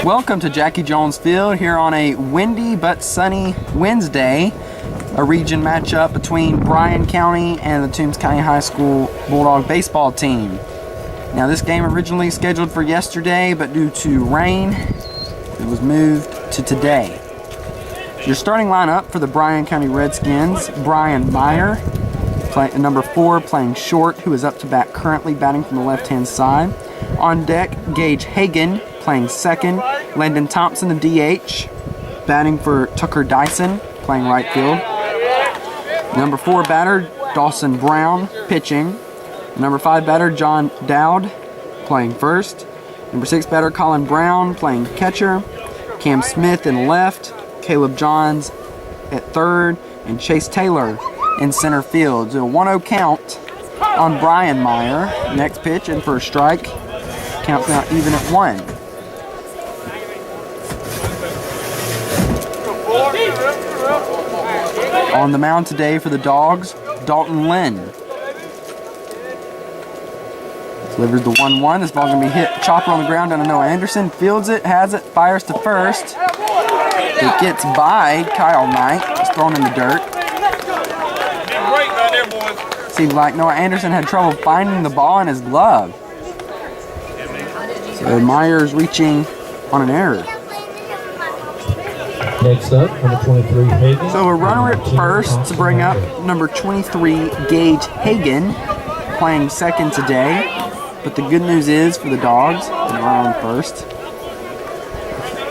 Welcome to Jackie Jones Field here on a windy but sunny Wednesday. A region matchup between Bryan County and the Toombs County High School Bulldog Baseball team. Now this game originally scheduled for yesterday, but due to rain, it was moved to today. Your starting lineup for the Bryan County Redskins: Brian Meyer, number 4, playing short, who is up to bat currently, batting from the left-hand side. On deck, Gage Hagan, playing second. Landon Thompson, the DH, batting for Tucker Dyson, playing right field. Number 4 batter, Dawson Brown, pitching. Number 5 batter, John Dowd, playing first. Number 6 batter, Colin Brown, playing catcher. Cam Smith in left. Caleb Johns at third. And Chase Taylor in center field. So a 1-0 count on Brian Meyer. Next pitch in for a strike. Counts now even at 1. On the mound today for the Dogs, Dalton Lynn. Delivers the 1-1. This ball's going to be hit, chopper on the ground down to Noah Anderson. Fields it, has it, fires to first. It gets by Kyle Knight. It's thrown in the dirt. Seems like Noah Anderson had trouble finding the ball in his glove. So Myers reaching on an error. Next up, number 23, Hagan. So a runner at first to bring up number 23, Gage Hagan, playing second today. But the good news is for the Dogs, they're on first.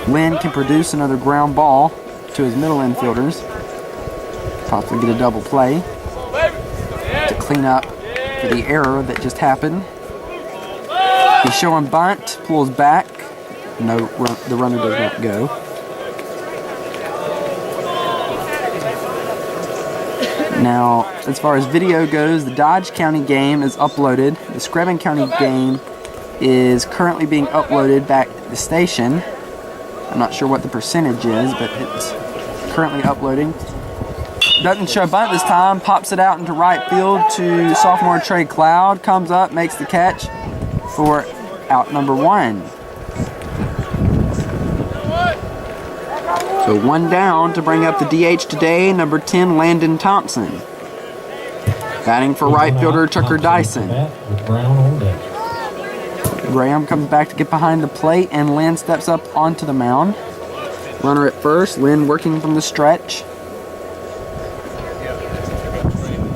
Lynn can produce another ground ball to his middle infielders. Possibly get a double play to clean up for the error that just happened. He's showing bunt, pulls back. No, the runner does not go. Now, as far as video goes, the Dodge County game is uploaded. The Screven County game is currently being uploaded back to the station. I'm not sure what the percentage is, but it's currently uploading. Doesn't show bunt this time. Pops it out into right field to sophomore Trey Cloud. Comes up, makes the catch for out number 1. So 1 down to bring up the DH today, number 10, Landon Thompson. Batting for right fielder Tucker Dyson. Graham comes back to get behind the plate, and Lynn steps up onto the mound. Runner at first, Lynn working from the stretch.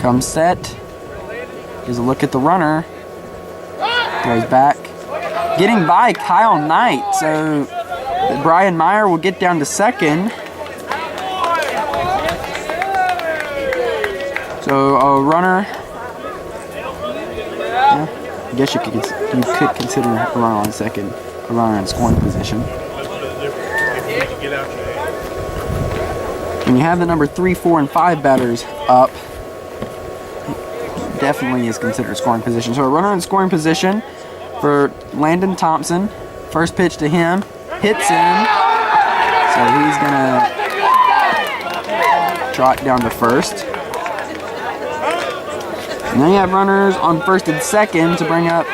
Comes set. Gives a look at the runner. Goes back. Getting by Kyle Knight, so Brian Meyer will get down to second. So a runner, yeah, I guess you could consider a runner on second, a runner in scoring position. When you have the number 3, 4, and 5 batters up, definitely is considered scoring position. So a runner in scoring position for Landon Thompson. First pitch to him. Hits him, so he's gonna trot down to first. And then you have runners on first and second to bring up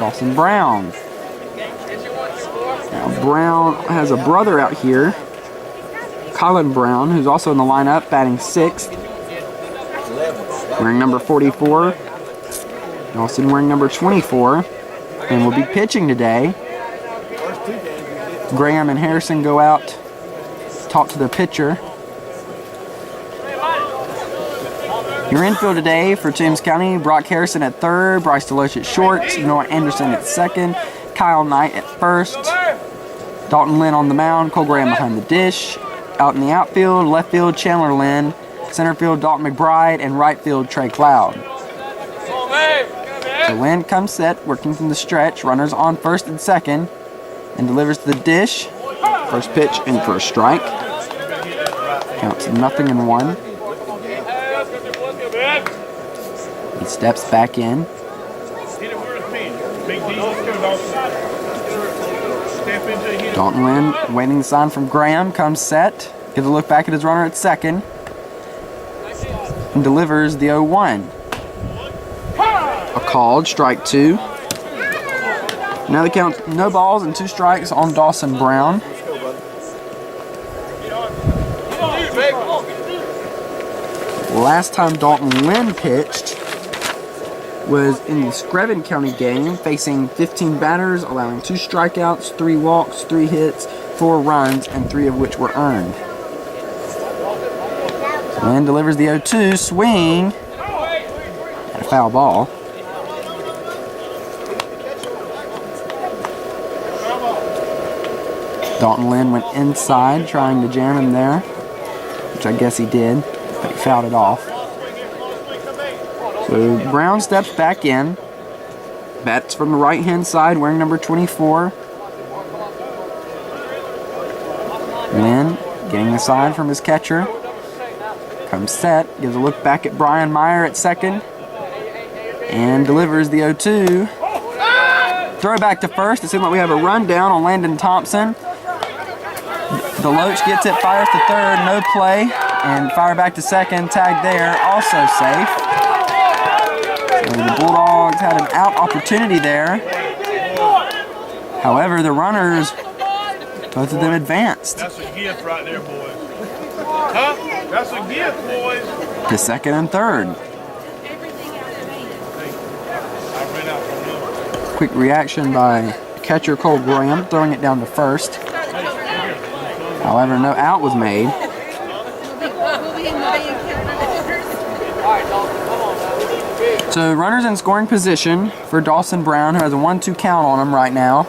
Dawson Brown. Now Brown has a brother out here, Colin Brown, who's also in the lineup, batting 6th. Wearing number 44. Dawson wearing number 24, and will be pitching today. Graham and Harrison go out, talk to the pitcher. Your infield today for Toombs County: Brock Harrison at third, Bryce Deloche at short, Noah Anderson at second, Kyle Knight at first, Dalton Lynn on the mound, Cole Graham behind the dish. Out in the outfield, left field, Chandler Lynn, center field, Dalton McBride, and right field, Trey Cloud. So Lynn comes set, working from the stretch, runners on first and second, and delivers to the dish. First pitch in for a strike. Counts 0-1. He steps back in. Dalton Lynn waiting the sign from Graham. Comes set. Gives a look back at his runner at second. And delivers the 0-1. A called strike 2. Now the count's no balls and 2 strikes on Dawson Brown. Last time Dalton Lynn pitched was in the Screven County game, facing 15 batters, allowing 2 strikeouts, 3 walks, 3 hits, 4 runs, and 3 of which were earned. Lynn delivers the 0-2, swing, and a foul ball. Dalton Lynn went inside, trying to jam him there, which I guess he did, but he fouled it off. So Brown steps back in, bats from the right-hand side, wearing number 24. Lynn getting the side from his catcher. Comes set, gives a look back at Brian Meyer at second, and delivers the 0-2. Throw back to first. It seems like we have a rundown on Landon Thompson. The Loach gets it, fires to third, no play, and fire back to second, tag there, also safe. So the Bulldogs had an out opportunity there. However, the runners, both of them advanced. That's a gift right there, boys. Huh? That's a gift, boys. To second and third. Quick reaction by catcher Cole Graham, throwing it down to first. However, no out was made. So runners in scoring position for Dawson Brown, who has a 1-2 count on him right now.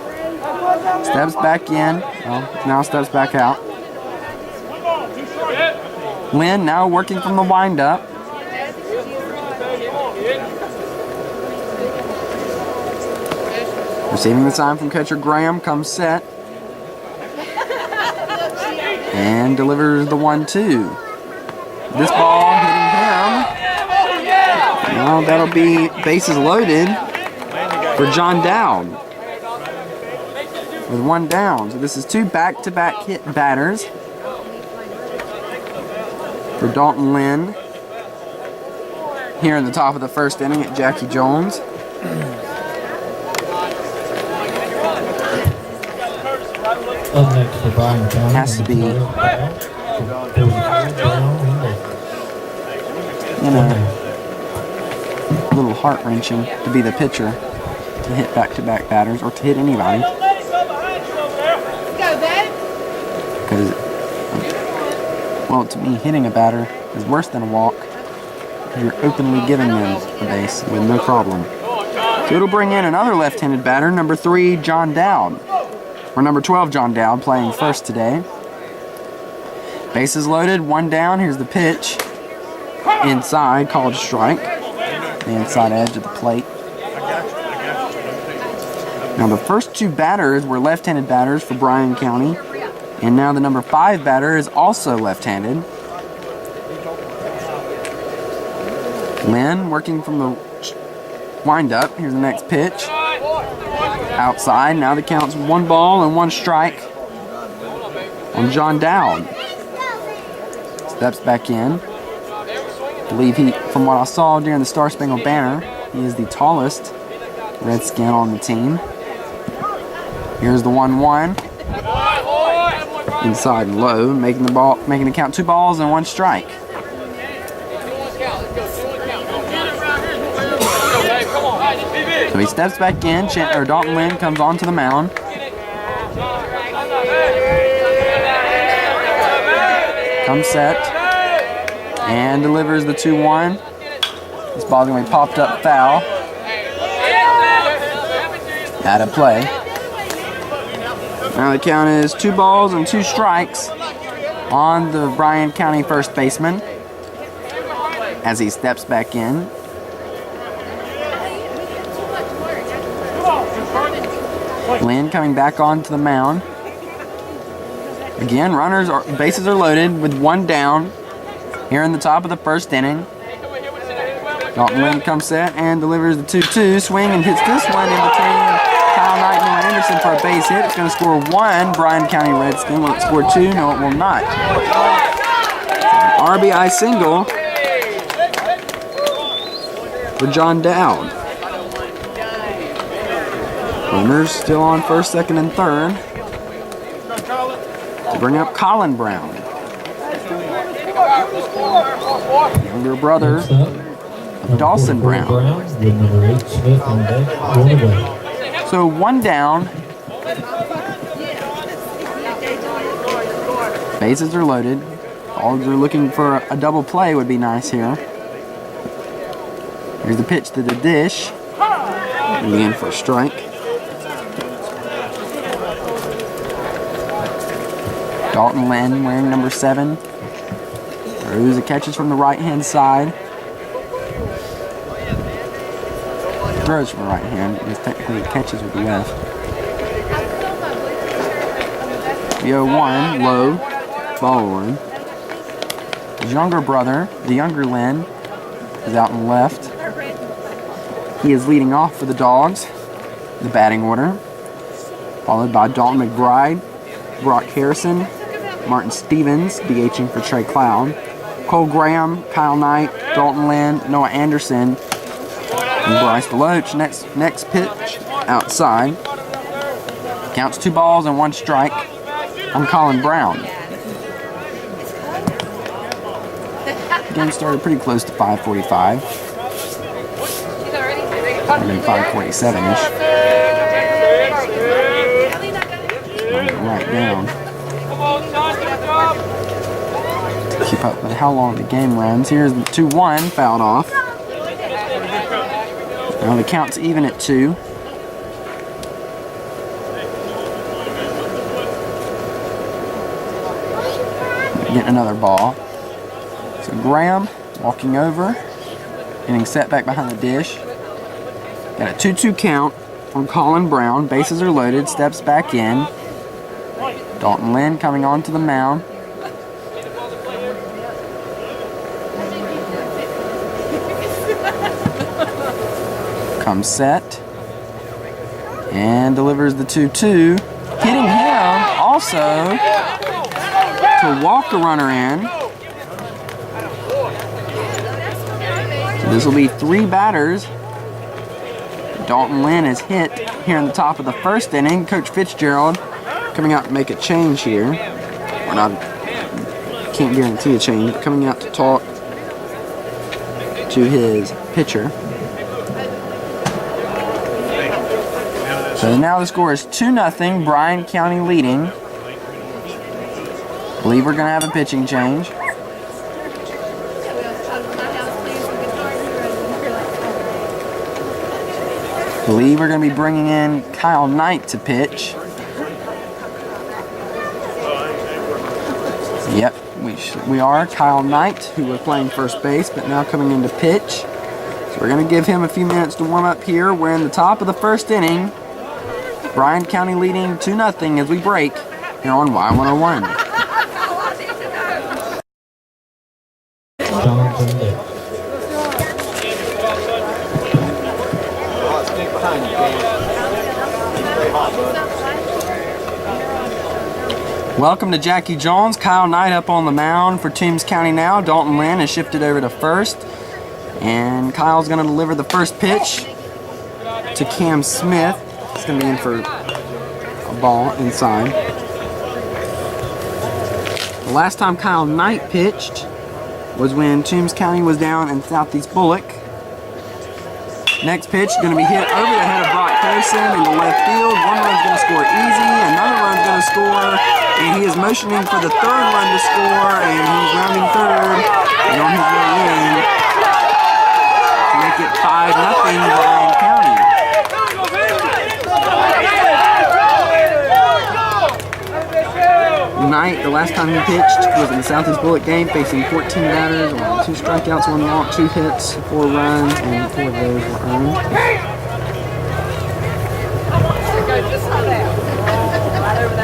Steps back in. Well, now steps back out. Lynn now working from the windup. Receiving the sign from catcher Graham, comes set. And delivers the 1-2. This ball hitting him. Now that'll be bases loaded for John Dowd with 1 down. So this is 2 back-to-back hit batters for Dalton Lynn here in the top of the first inning at Jackie Jones. Up next for Bryan County. Has to be, a little heart-wrenching to be the pitcher to hit back-to-back batters, or to hit anybody. Because, well, to me, hitting a batter is worse than a walk. You're openly giving them a base with no problem. So it'll bring in another left-handed batter, number 3, John Dowd. Or number 12, John Dowd, playing first today. Bases loaded, 1 down. Here's the pitch. Inside, called strike. The inside edge of the plate. Now the first 2 batters were left-handed batters for Bryan County. And now the number 5 batter is also left-handed. Lynn working from the windup. Here's the next pitch. Outside. Now the count's 1 ball and 1 strike on John Dowd. Steps back in. I believe he, from what I saw during the Star Spangled Banner, he is the tallest Redskin on the team. Here's the 1-1. Inside and low, making the count 2 balls and 1 strike. So he steps back in. Dalton Lynn comes onto the mound. Comes set. And delivers the 2-1. This ball's going to be popped up foul. Out of play. Now the count is 2 balls and 2 strikes on the Bryan County first baseman as he steps back in. Lynn coming back onto the mound. Again, bases are loaded with 1 down here in the top of the first inning. Dalton Lynn comes set and delivers the 2-2. Swing and hits this one in between Kyle Knight and Noah Anderson for a base hit. It's going to score 1. Bryan County Redskin. Will it score 2? No, it will not. An RBI single for John Dowd. Runners still on first, second, and third to bring up Colin Brown. Younger brother Next up, of Dawson Brown. With number 8, Smith on deck, one away. So one down. Bases are loaded. Dogs are looking for a double play would be nice here. Here's the pitch to the dish. Again for a strike. Dalton Lynn wearing number 7. Throws the catches from the right-hand side. Throws from the right hand. Because technically it catches with the left. The 0-1, low, ball one. His younger brother, the younger Lynn, is out in left. He is leading off for the Dogs, the batting order. Followed by Dalton McBride, Brock Harrison, Martin Stevens, DHing for Trey Cloud, Cole Graham, Kyle Knight, Dalton Lynn, Noah Anderson, and Bryce DeLoach. Next pitch outside. Counts 2 balls and 1 strike on Colin Brown. Game started pretty close to 5:45. Maybe 5:47-ish. Right down. To keep up with how long the game runs. Here's the 2-1 fouled off. Now the count's even at 2. Getting another ball. So Graham walking over, getting set back behind the dish. Got a 2-2 count on Colin Brown. Bases are loaded, steps back in. Dalton Lynn coming onto the mound. Comes set and delivers the 2-2. Hitting him also to walk the runner in. So this will be 3 batters. Dalton Lynn is hit here in the top of the first inning. Coach Fitzgerald coming out to make a change here. Or not, can't guarantee a change, but coming out to talk to his pitcher. So now the score is 2-0, Bryan County leading. Believe we're going to have a pitching change. Believe we're going to be bringing in Kyle Knight to pitch. Yep, we are. Kyle Knight, who was playing first base, but now coming into pitch. So we're going to give him a few minutes to warm up here. We're in the top of the first inning. Bryan County leading 2-0 as we break here on Y101. Welcome to Jackie Jones. Kyle Knight up on the mound for Toombs County now. Dalton Lynn has shifted over to first. And Kyle's going to deliver the first pitch to Cam Smith. He's going to be in for a ball inside. The last time Kyle Knight pitched was when Toombs County was down in Southeast Bullock. Next pitch is going to be hit over the head of Brock Harrison in the left field. One run's going to score easy, another run's going to score, and he is motioning for the 3rd run to score, and he's rounding 3rd and on his way in to make it 5-0 Bryan County. Knight, the last time he pitched was in the Southeast Bullock game, facing 14 batters, allowed 2 strikeouts, 1 walk, 2 hits, 4 runs, and 4 of those were earned.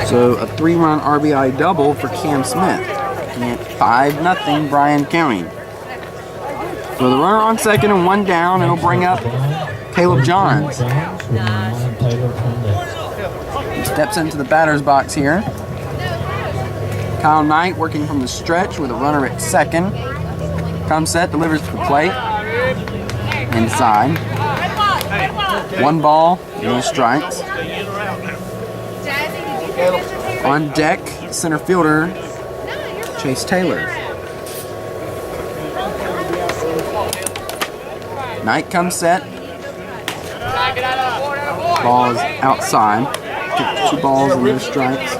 So a 3-run RBI double for Cam Smith, making it 5-0 Bryan County. So the runner on second and 1 down, it'll bring up Caleb Johns. He steps into the batter's box here. Kyle Knight working from the stretch with a runner at second. Comes set, delivers to the plate. Inside. 1 ball, no strikes. On deck, center fielder Chase Taylor. Knight comes set. Ball is outside. 2 balls and no strikes.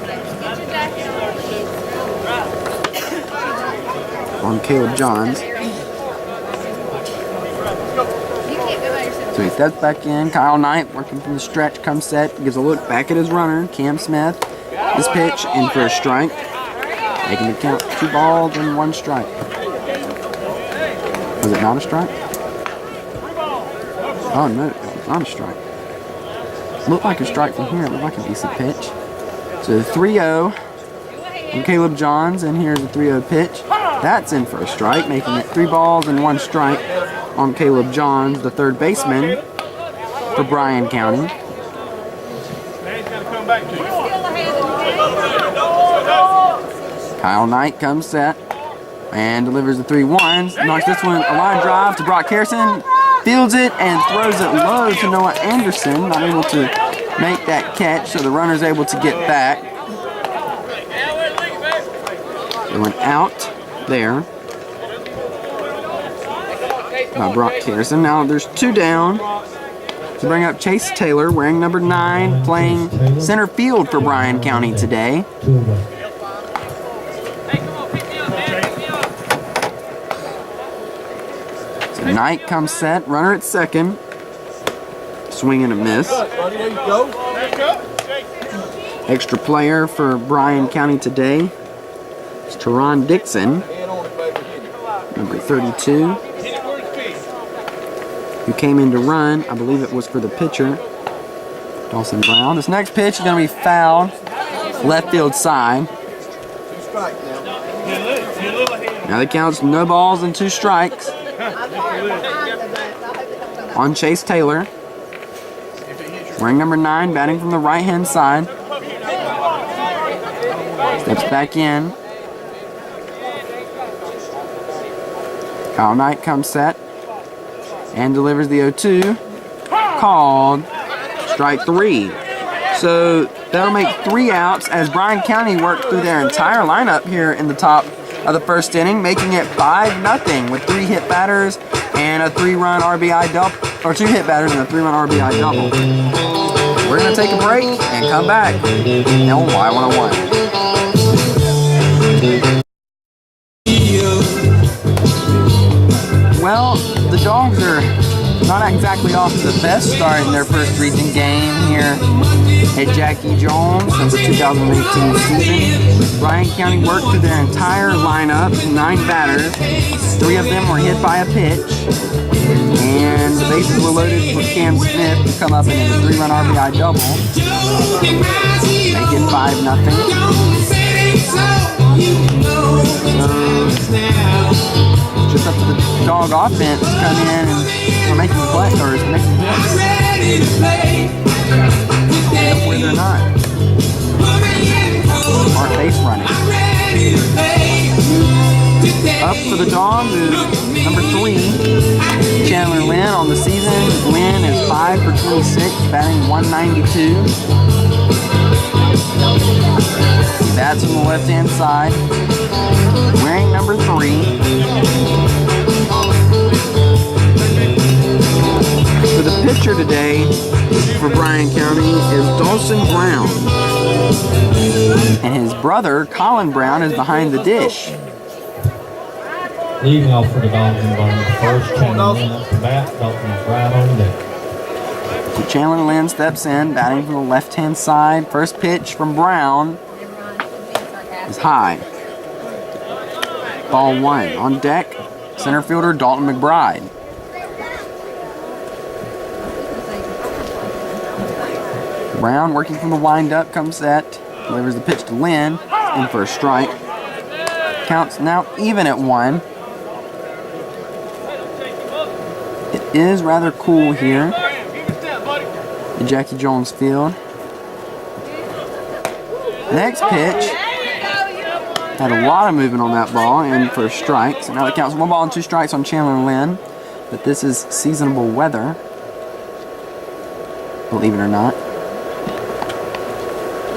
On Caleb Johns. So he steps back in. Kyle Knight working from the stretch, comes set, gives a look back at his runner, Cam Smith. His pitch in for a strike. Making the count 2 balls and 1 strike. Was it not a strike? Oh no, it was not a strike. Looked like a strike from here. It looked like a decent pitch. So 3-0 from Caleb Johns, and here's a 3-0 pitch. That's in for a strike, making it 3 balls and 1 strike on Caleb Johns, the third baseman for Bryan County. Kyle Knight comes set and delivers the 3-1. Knocks this one a line drive to Brock Harrison. Fields it and throws it low to Noah Anderson. Not able to make that catch, so the runner's able to get back. They went out there by Brock Harrison. Now there's 2 down to bring up Chase Taylor, wearing number 9, playing center field for Bryan County today. So Knight comes set, runner at second. Swing and a miss. Extra player for Bryan County today is Teron Dixon, number 32, who came in to run. I believe it was for the pitcher, Dawson Brown. This next pitch is going to be fouled, left field side. Now the count's no balls and 2 strikes on Chase Taylor, wearing number 9, batting from the right-hand side. Steps back in. Kyle Knight comes set and delivers the 0-2, called strike 3. So that'll make 3 outs as Bryan County worked through their entire lineup here in the top of the first inning, making it 5-0 with 3 hit batters and a 3-run RBI double, or 2 hit batters and a 3-run RBI double. We're gonna take a break and come back. LY101. Well, the Dogs are not exactly off to the best start in their first region game here at Jackie Jones since the 2018 season. Bryan County worked through their entire lineup, 9 batters. 3 of them were hit by a pitch. And the bases were loaded for Cam Smith to come up in a 3-run RBI double. Make it 5-0. Just up to the Dog offense to come in and we're making plays or making hits. Where they're not. Aren't base running. Up for the Dogs is number 3, Chandler Lynn on the season. Lynn is 5 for 26, batting 192. He bats on the left-hand side, wearing number 3. So the pitcher today for Bryan County is Dawson Brown. And his brother, Colin Brown, is behind the dish. Leading off for the Dogs in the bottom of the first, Chandler Lynn up to bat, Dalton McBride on deck. So Chandler Lynn steps in, batting from the left-hand side. First pitch from Brown is high. Ball 1. On deck, center fielder Dalton McBride. Brown working from the windup, comes set, delivers the pitch to Lynn, in for a strike. Counts now even at 1. It is rather cool here at Jackie Jones Field. Next pitch had a lot of movement on that ball, and for a strike. So now it counts 1 ball and 2 strikes on Chandler Lynn, but this is seasonable weather. believe it or not.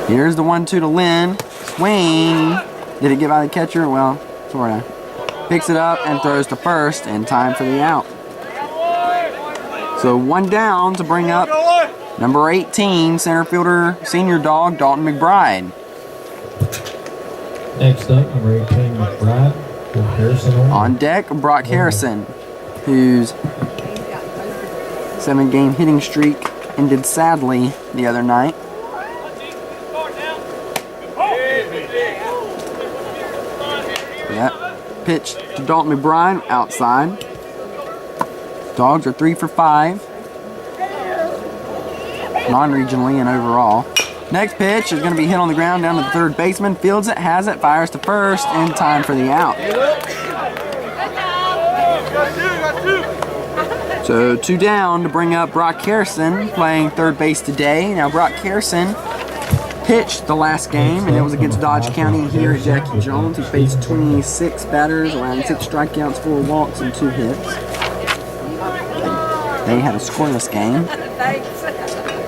Here's the 1-2 to Lynn. Swing. Did it get by the catcher? Well, sort of. Picks it up and throws to first in time for the out. So 1 down to bring up number 18, center fielder, senior dog, Dalton McBride. Next up, number 18, McBride. With Harrison on deck, Brock Harrison, whose 7-game hitting streak ended sadly the other night. Yep. Pitch to Dalton McBride outside. Dogs are 3 for 5. Non-regionally and overall. Next pitch is going to be hit on the ground down to the third baseman. Fields it, has it, fires to first in time for the out. So 2 down to bring up Brock Harrison, playing third base today. Now Brock Harrison pitched the last game, and it was against Dodge County here at Jackie Jones. He faced 26 batters, allowing 6 strikeouts, 4 walks, and 2 hits. They had a scoreless game.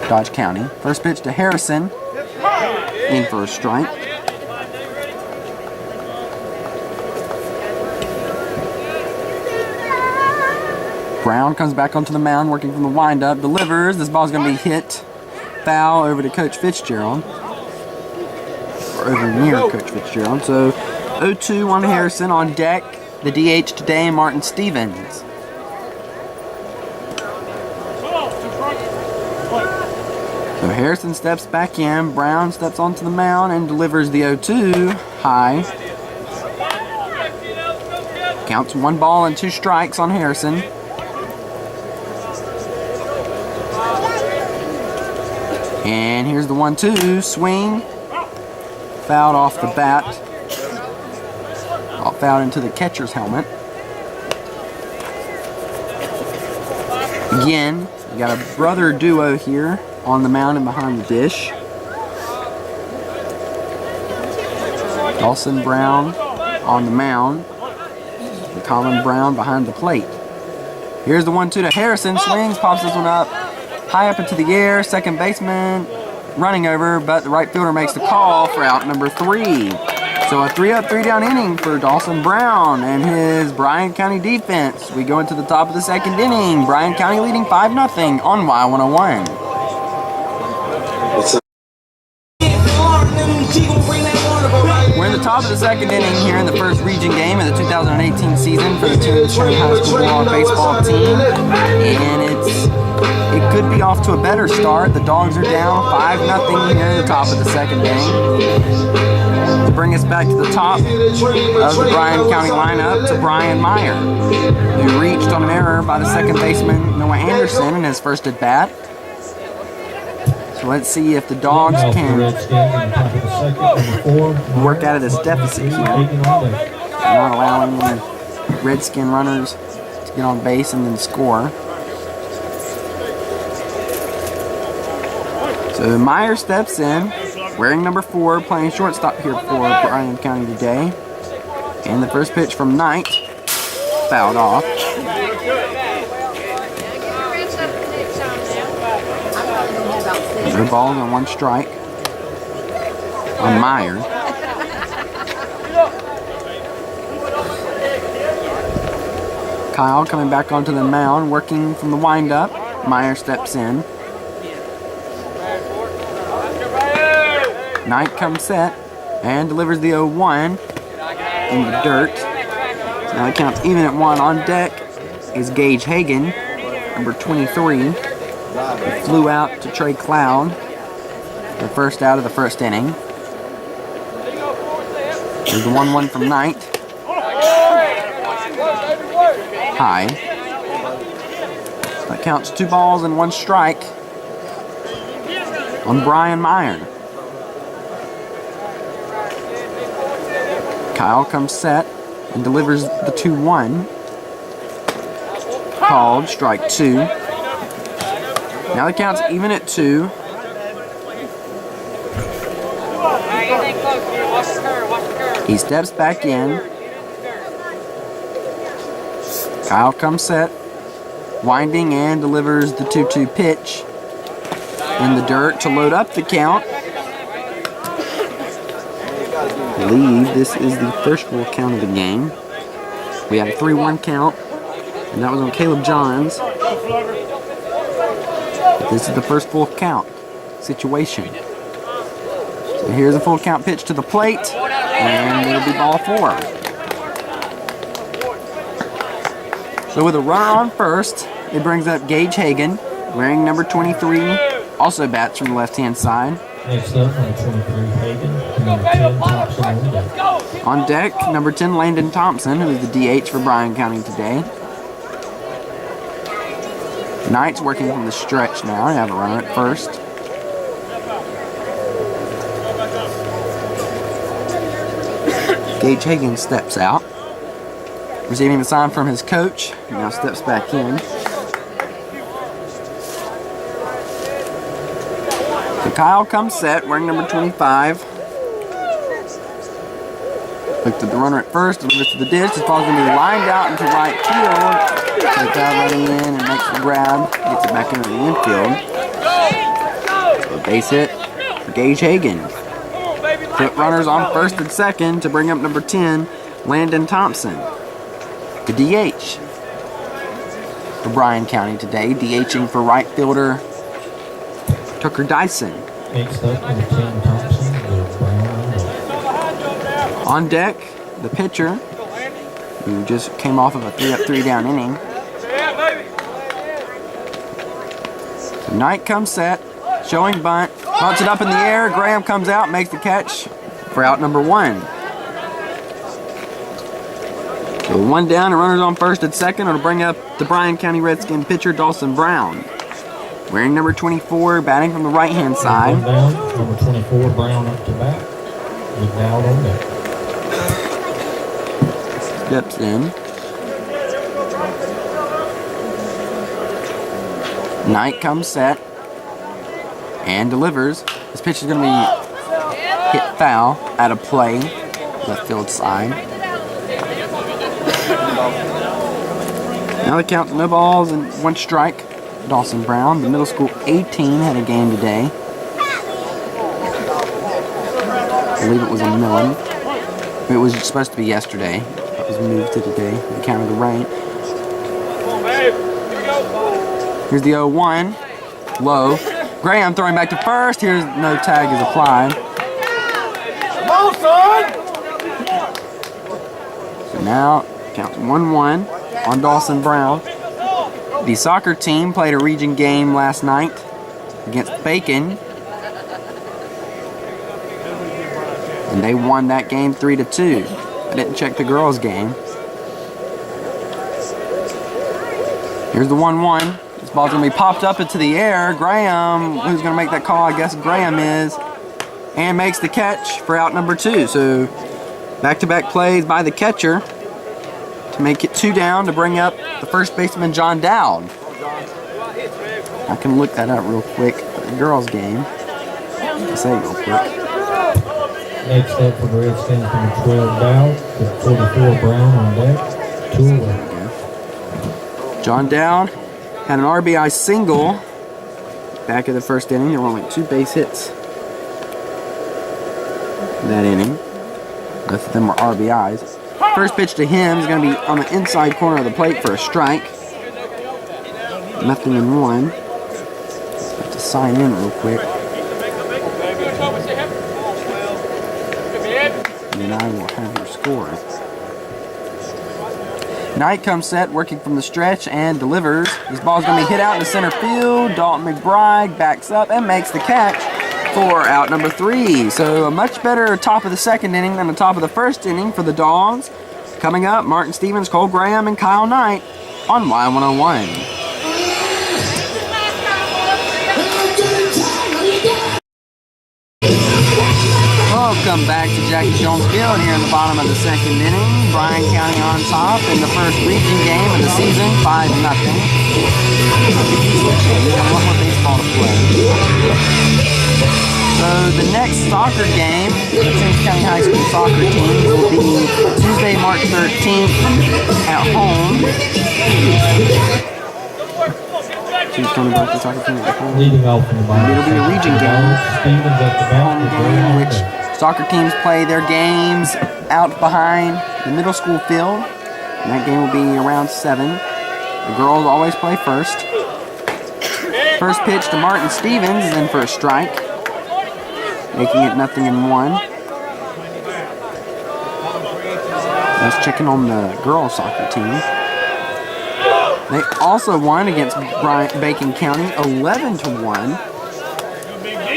Dodge County. First pitch to Harrison, in for a strike. Brown comes back onto the mound, working from the windup, delivers. This ball's going to be hit foul over to Coach Fitzgerald, or over near Coach Fitzgerald. So 0-2 on Harrison. On deck, the DH today, Martin Stevens. So Harrison steps back in, Brown steps onto the mound and delivers the 0-2 high. Counts 1 ball and 2 strikes on Harrison. And here's the 1-2 swing. Fouled off the bat. Fouled into the catcher's helmet. Again, you got a brother duo here on the mound and behind the dish. Dawson Brown on the mound. And Colin Brown behind the plate. Here's the 1-2 to Harrison. Swings, pops this one up. High up into the air. Second baseman running over, but the right fielder makes the call for out number 3. So a 3-up, 3-down inning for Dawson Brown and his Bryan County defense. We go into the top of the 2nd inning. Bryan County leading 5-0 on Y101. We're in the top of the 2nd inning here in the first region game of the 2018 season for the Toombs County High School Bulldog Baseball team. And it could be off to a better start. The Dogs are down 5-0 here in the top of the 2nd inning. To bring us back to the top of the Bryan County lineup to Brian Meyer, who reached on an error by the second baseman Noah Anderson in his first at bat. So let's see if the Dogs can work out of this deficit here. Not allowing any Redskin runners to get on base and then score. So Meyer steps in, wearing number 4, playing shortstop here for Bryan County today. And the first pitch from Knight, fouled off. No balls and 1 strike on Meyer. Kyle coming back onto the mound, working from the windup. Meyer steps in. Knight comes set and delivers the 0-1 in the dirt. So now it counts even at 1. On deck is Gage Hagan, number 23. He flew out to Trey Cloud, the first out of the first inning. There's the 1-1 from Knight. High. That counts 2 balls and 1 strike on Brian Meyer. Kyle comes set and delivers the 2-1. Called strike 2. Now the count's even at 2. He steps back in. Kyle comes set, winding and delivers the 2-2 pitch. in the dirt to load up the count. I believe this is the first full count of the game. We have a 3-1 count, and that was on Caleb Johns. But this is the first full count situation. So here's a full count pitch to the plate, and it'll be ball 4. So with a runner on first, it brings up Gage Hagan, wearing number 23, also bats from the left-hand side. Next up, number 23, Hagan. Number 10, Thompson on deck. On deck, number 10, Landon Thompson, who is the DH for Bryan County today. Knight's working from the stretch now. I have a runner at first. Gage Hagan steps out, receiving the sign from his coach. He now steps back in. So Kyle comes set, wearing number 25. Looked at the runner at first, delivers to the ditch. This ball's going to be lined out into right field. Takes out running in and makes the grab. Gets it back into the infield. So a base hit for Gage Hagan. Put runners on first and second to bring up number 10, Landon Thompson. The DH for Bryan County today. DHing for right fielder Tucker Dyson. Next up, number 10, Thompson with Bryan on deck. On deck, the pitcher, who just came off of a 3-up, 3-down inning. So Knight comes set, showing bunt, bunts it up in the air. Graham comes out, makes the catch for out number 1. So 1 down, and runners on first and second. It'll bring up the Bryan County Redskin pitcher, Dawson Brown. Wearing number 24, batting from the right-hand side. 1 down, number 24, Brown up to bat with Dowd on deck. Steps in. Knight comes set and delivers. This pitch is going to be hit foul out of play, left field side. Now the count, no balls and 1 strike. Dawson Brown, the middle school 18, had a game today. I believe it was in Millen. It was supposed to be yesterday. It was moved to today. The count of the rain. Here's the 0-1. Low. Graham throwing back to first. Here's no tag is applied. Come on, son! So now, counts 1-1 on Dawson Brown. The soccer team played a region game last night against Bacon. And they won that game 3-2. I didn't check the girls' game. Here's the 1-1. This ball's going to be popped up into the air. Graham, who's going to make that call? I guess Graham is. And makes the catch for out number 2. So back-to-back plays by the catcher to make it 2 down to bring up the first baseman, John Dowd. I can look that up real quick for the girls' game. I'll say it real quick. Next up for the Redskins, number 12, Dowd with 44, Brown on deck. 2 away. John Dowd had an RBI single back of the first inning. There were only 2 base hits in that inning. Both of them were RBIs. First pitch to him is going to be on the inside corner of the plate for a strike. 0-1. Have to sign in real quick. And then I will have your score. Knight comes set, working from the stretch and delivers. This ball's going to be hit out into center field. Dalton McBride backs up and makes the catch for out number 3. So a much better top of the second inning than the top of the first inning for the Dogs. Coming up, Martin Stevens, Cole Graham, and Kyle Knight on Y101. Welcome back to Jackie Jones Field here in the bottom of the second inning. Bryan County on top in the first region game of the season, 5-0. We got one more baseball to play. So the next soccer game for the Toombs County High School soccer team will be Tuesday, March 13th at home. Toombs County Bulldog soccer team at home. Leading off in the bottom. It'll be a region game. Stevens at the Home bat. game, which soccer teams play their games out behind the middle school field. And that game will be around 7. The girls always play first. First pitch to Martin Stevens is in for a strike, making it 0-1. That's checking on the girls soccer team. They also won against Bacon County 11-1.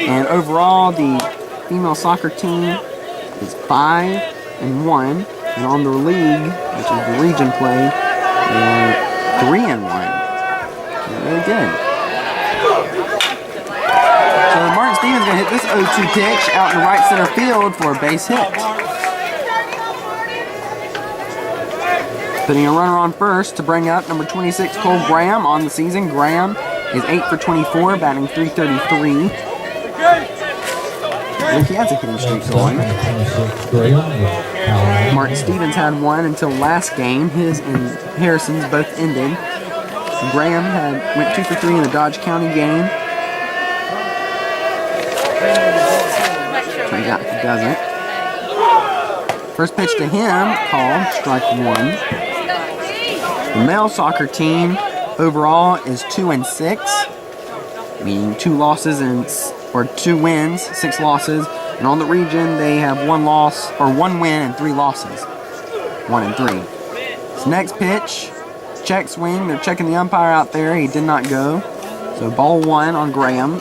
And overall, the female soccer team is 5-1. And on the league, which is the region play, they're 3-1. Very good. So Martin Stevens is going to hit this 0-2 pitch out in the right center field for a base hit. Putting a runner on first to bring up number 26, Cole Graham on the season. Graham is 8 for 24, batting .333. And he has a hitting streak going. Martin Stevens had one until last game. His and Harrison's both ended. Graham went 2 for 3 in the Dodge County game. Turns out he doesn't. First pitch to him, called strike 1. The male soccer team overall is 2-6, meaning 2 losses or 2 wins, 6 losses. And on the region, they have 1 loss or 1 win and 3 losses, 1-3. This next pitch, check swing. They're checking the umpire out there. He did not go. So ball 1 on Graham.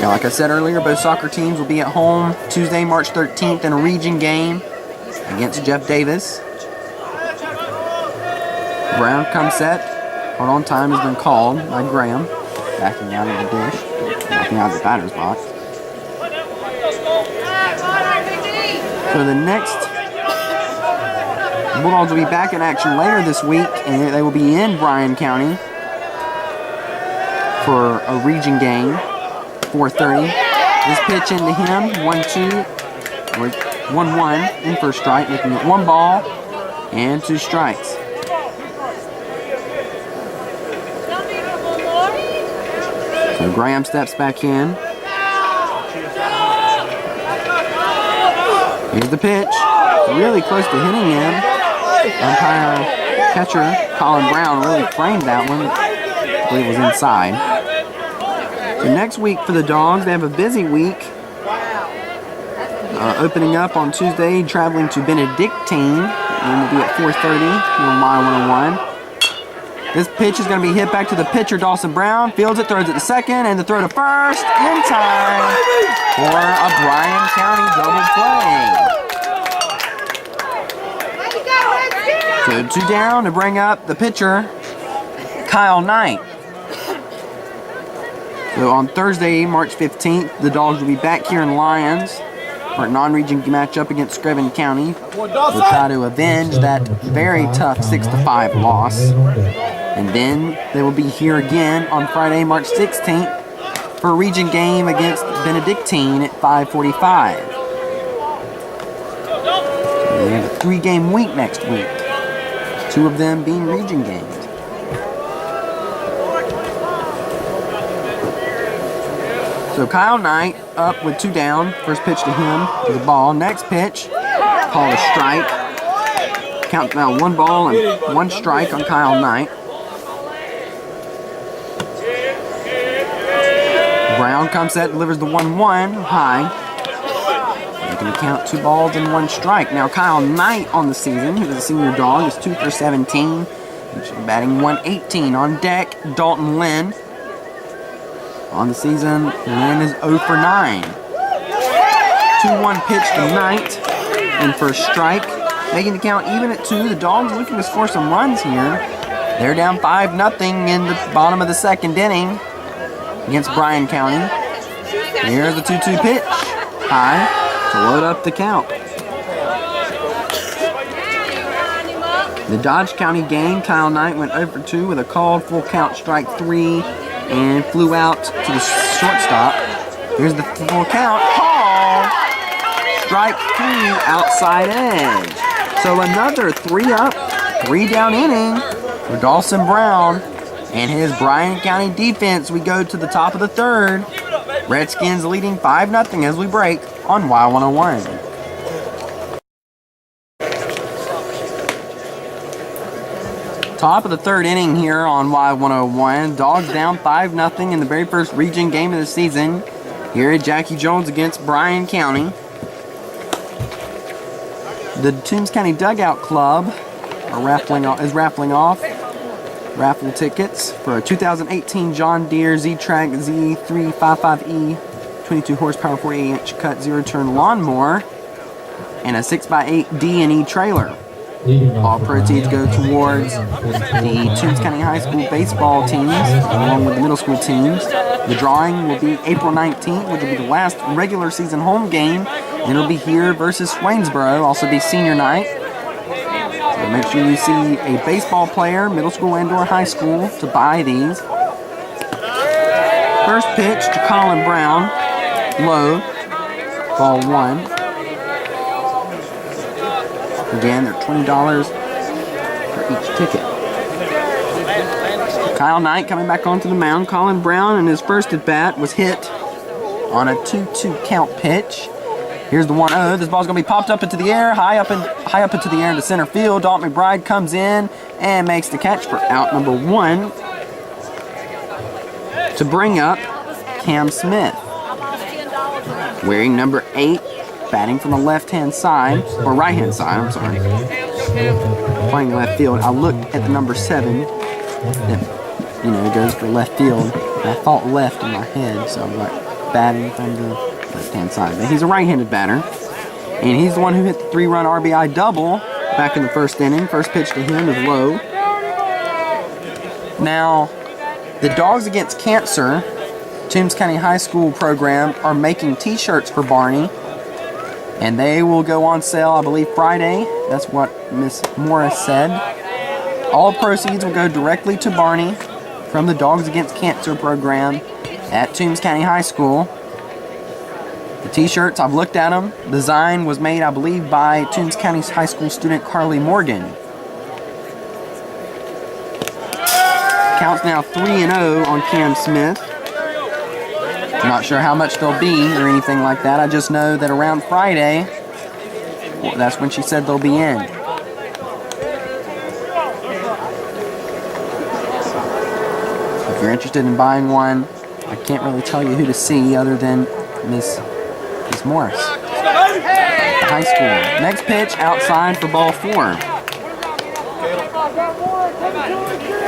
Now, like I said earlier, both soccer teams will be at home Tuesday, March 13th in a region game against Jeff Davis. Brown comes set. Hold on time has been called by Graham. Backing out of the dish. Backing out of the batter's box. So the next Bulldogs will be back in action later this week, and they will be in Bryan County for a region game, 4:30. This pitch into him, 1-2, or 1-1 in for a strike, making it 1 ball and 2 strikes. So Graham steps back in. Here's the pitch. Really close to hitting him. Umpire catcher Colin Brown really framed that one. I believe it was inside. So next week for the Dogs, they have a busy week. Opening up on Tuesday, traveling to Benedictine. And will be at 4:30 on Mile 101. This pitch is going to be hit back to the pitcher, Dawson Brown. Fields it, throws it to second, and the throw to first in time for a Bryan County double play. So 2 down to bring up the pitcher, Kyle Knight. So on Thursday, March 15th, the Dogs will be back here in Lyons for a non-region matchup against Screven County. We'll try to avenge that very tough 6-5 loss. And then they will be here again on Friday, March 16th for a region game against Benedictine at 5:45. So they have a 3-game week next week, 2 of them being region games. So Kyle Knight up with 2 down. First pitch to him is a ball. Next pitch, called a strike. Count now 1 ball and 1 strike on Kyle Knight. Brown comes set, delivers the 1-1 high. Making the count 2 balls and 1 strike. Now Kyle Knight on the season, who is a senior dog, is 2 for 17. Batting 118 on deck. Dalton Lynn. On the season, Lynn is 0 for 9. 2-1 pitch to Knight, and for a strike, making the count even at 2. The Dogs looking to score some runs here. They're down 5-0 in the bottom of the 2nd inning against Bryan County. Here's the 2-2 pitch, high, to load up the count. The Dodge County game, Kyle Knight went 0 for 2 with a called full count strike 3 and flew out to the shortstop. Here's the full count, called, strike 3, outside edge. So another 3 up, 3 down inning For Dawson Brown and his Bryan County defense, we go to the top of the third. Redskins leading 5-0 as we break on Y101. Top of the third inning here on Y101. Dogs down 5-0 in the very first region game of the season here at Jackie Jones against Bryan County. The Toombs County Dugout Club is raffling off raffle tickets for a 2018 John Deere Z-Track Z355E 22 horsepower 48-inch cut zero-turn lawnmower and a 6x8 D&E trailer. All proceeds go towards the Toombs County High School baseball teams along with the middle school teams. The drawing will be April 19th, which will be the last regular season home game. And it'll be here versus Swainsboro, also be senior night. So make sure you see a baseball player, middle school and or high school, to buy these. First pitch to Colin Brown, low, ball 1. Again, they're $20 for each ticket. Kyle Knight coming back onto the mound. Colin Brown in his first at bat was hit on a 2-2 count pitch. Here's the 1-0. This ball's going to be popped up into the air, high up into the air into center field. Dalton McBride comes in and makes the catch for out number 1 to bring up Cam Smith, wearing number 8. Batting from the left-hand side, or right-hand side, I'm sorry. Playing left field. I looked at the number 7. That, it goes for left field. And I thought left in my head, so I'm like batting from the left-hand side. But he's a right-handed batter. And he's the one who hit the 3-run RBI double back in the first inning. First pitch to him is low. Now, the Dogs Against Cancer, Toombs County High School program, are making t-shirts for Barney. And they will go on sale, I believe, Friday. That's what Miss Morris said. All proceeds will go directly to Barney from the Dogs Against Cancer program at Toombs County High School. The t-shirts, I've looked at them. The design was made, I believe, by Toombs County High School student Carly Morgan. Count's now 3-0 on Cam Smith. I'm not sure how much they'll be or anything like that. I just know that around Friday, well, that's when she said they'll be in. If you're interested in buying one, I can't really tell you who to see other than Miss Morris. High school. Next pitch outside for ball 4.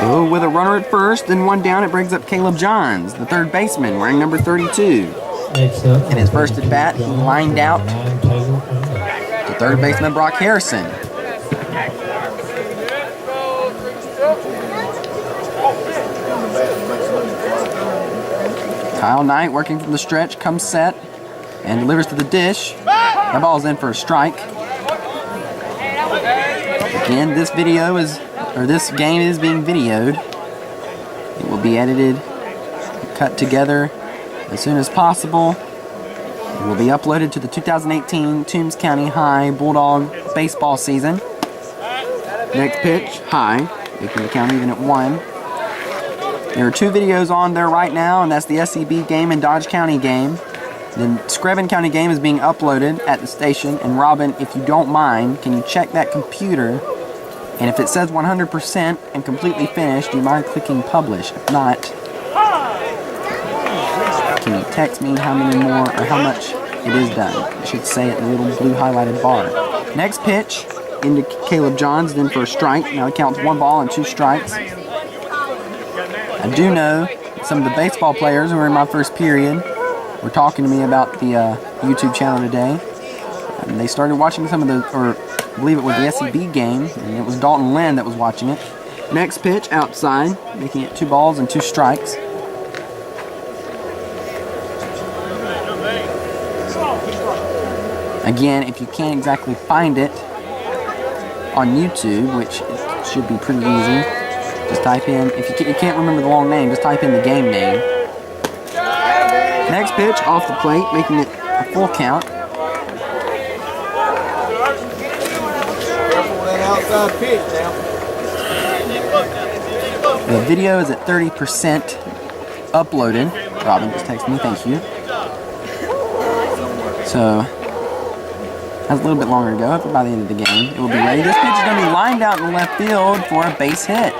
Oh, with a runner at first and 1 down, it brings up Caleb Johns, the third baseman, wearing number 32. In his first at bat, he lined out to third baseman Brock Harrison. Kyle Knight, working from the stretch, comes set and delivers to the dish. That ball's in for a strike. Again, this game is being videoed. It will be edited, cut together as soon as possible. It will be uploaded to the 2018 Toombs County High Bulldog Baseball season. Next pitch, high, making the count even at 1. There are 2 videos on there right now, and that's the SCB game and Dodge County game. The Screven County game is being uploaded at the station. And Robin, if you don't mind, can you check that computer? And if it says 100% and completely finished, do you mind clicking publish? If not, can you text me how many more or how much it is done? It should say it in the little blue highlighted bar. Next pitch into Caleb Johns, then for a strike. Now it counts 1 ball and 2 strikes. I do know some of the baseball players who were in my first period were talking to me about the YouTube channel today. And they started watching some of the, or I believe it was the SCB game, and it was Dalton Lynn that was watching it. Next pitch, outside, making it 2 balls and 2 strikes. Again, if you can't exactly find it on YouTube, which it should be pretty easy, just type in, if you can't remember the long name, just type in the game name. Next pitch, off the plate, making it a full count. Outside pitch now. The video is at 30% uploaded. Robin just texted me, thank you. So, has a little bit longer to go. By the end of the game, it will be ready. This pitch is going to be lined out in left field for a base hit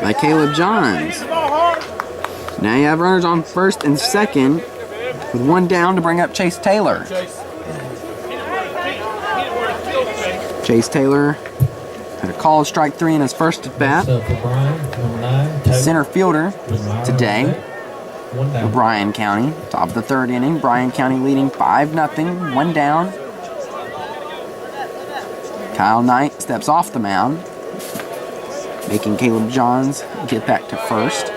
by Caleb Johns. Now you have runners on first and second with one down to bring up Chase Taylor. Chase Taylor had a called strike 3 in his first at bat. Center fielder today for Bryan County. Top of the third inning. Bryan County leading 5-0. One down. Kyle Knight steps off the mound, making Caleb Johns get back to first.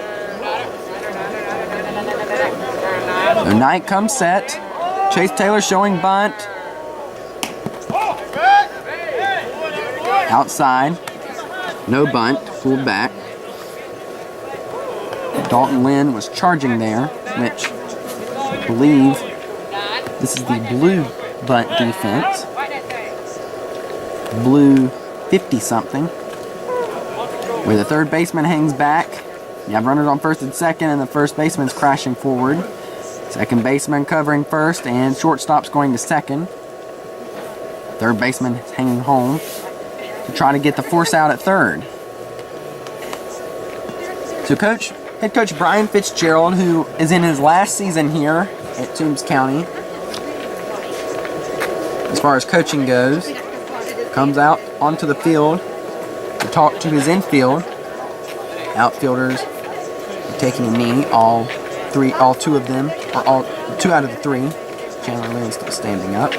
The Knight comes set. Chase Taylor showing bunt. Outside. No bunt. Pulled back. Dalton Lynn was charging there, which I believe this is the blue bunt defense. Blue 50-something. Where the third baseman hangs back. You have runners on first and second, and the first baseman's crashing forward. Second baseman covering first, and shortstop's going to second. Third baseman is hanging home to try to get the force out at third. So head coach Brian Fitzgerald, who is in his last season here at Toombs County, as far as coaching goes, comes out onto the field to talk to his infield. Outfielders are taking a knee, all two of them, or all 2 out of the 3. Chandler Lynn still standing up.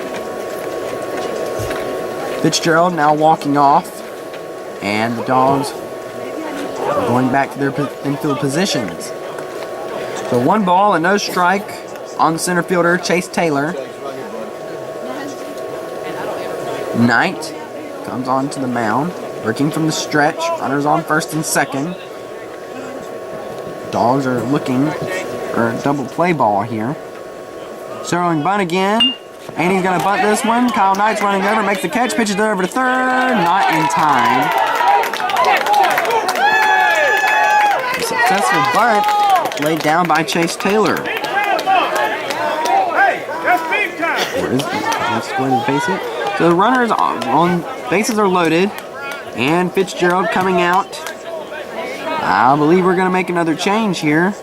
Fitzgerald now walking off, and the Dogs are going back to their infield positions. So 1 ball and no strike on the center fielder, Chase Taylor. Knight comes onto the mound, working from the stretch. Runners on first and second. Dogs are looking for a double play ball here. Sterling bunt again. And he's going to bunt this one. Kyle Knight's running over, makes the catch, pitches it over to third. Not in time. A successful bunt laid down by Chase Taylor. Hey, that's big time. Where is it? That's going to base it. So the runners on bases are loaded. And Fitzgerald coming out. I believe we're going to make another change here.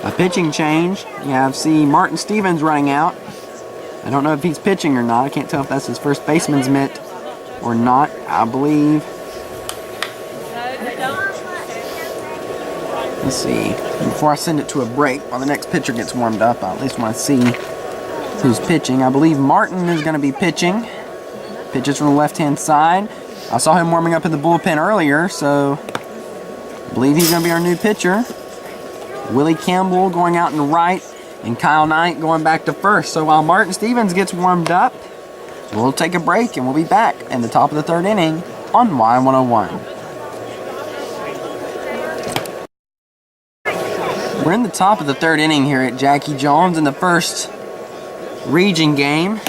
A pitching change. You have Martin Stevens running out. I don't know if he's pitching or not. I can't tell if that's his first baseman's mitt or not. I believe. Let's see. Before I send it to a break, while the next pitcher gets warmed up, I at least want to see who's pitching. I believe Martin is going to be pitching. Pitches from the left-hand side. I saw him warming up in the bullpen earlier, so I believe he's going to be our new pitcher. Willie Campbell going out in right, and Kyle Knight going back to first. So while Martin Stevens gets warmed up, we'll take a break and we'll be back in the top of the third inning on Y101. We're in the top of the third inning here at Jackie Jones in the first region game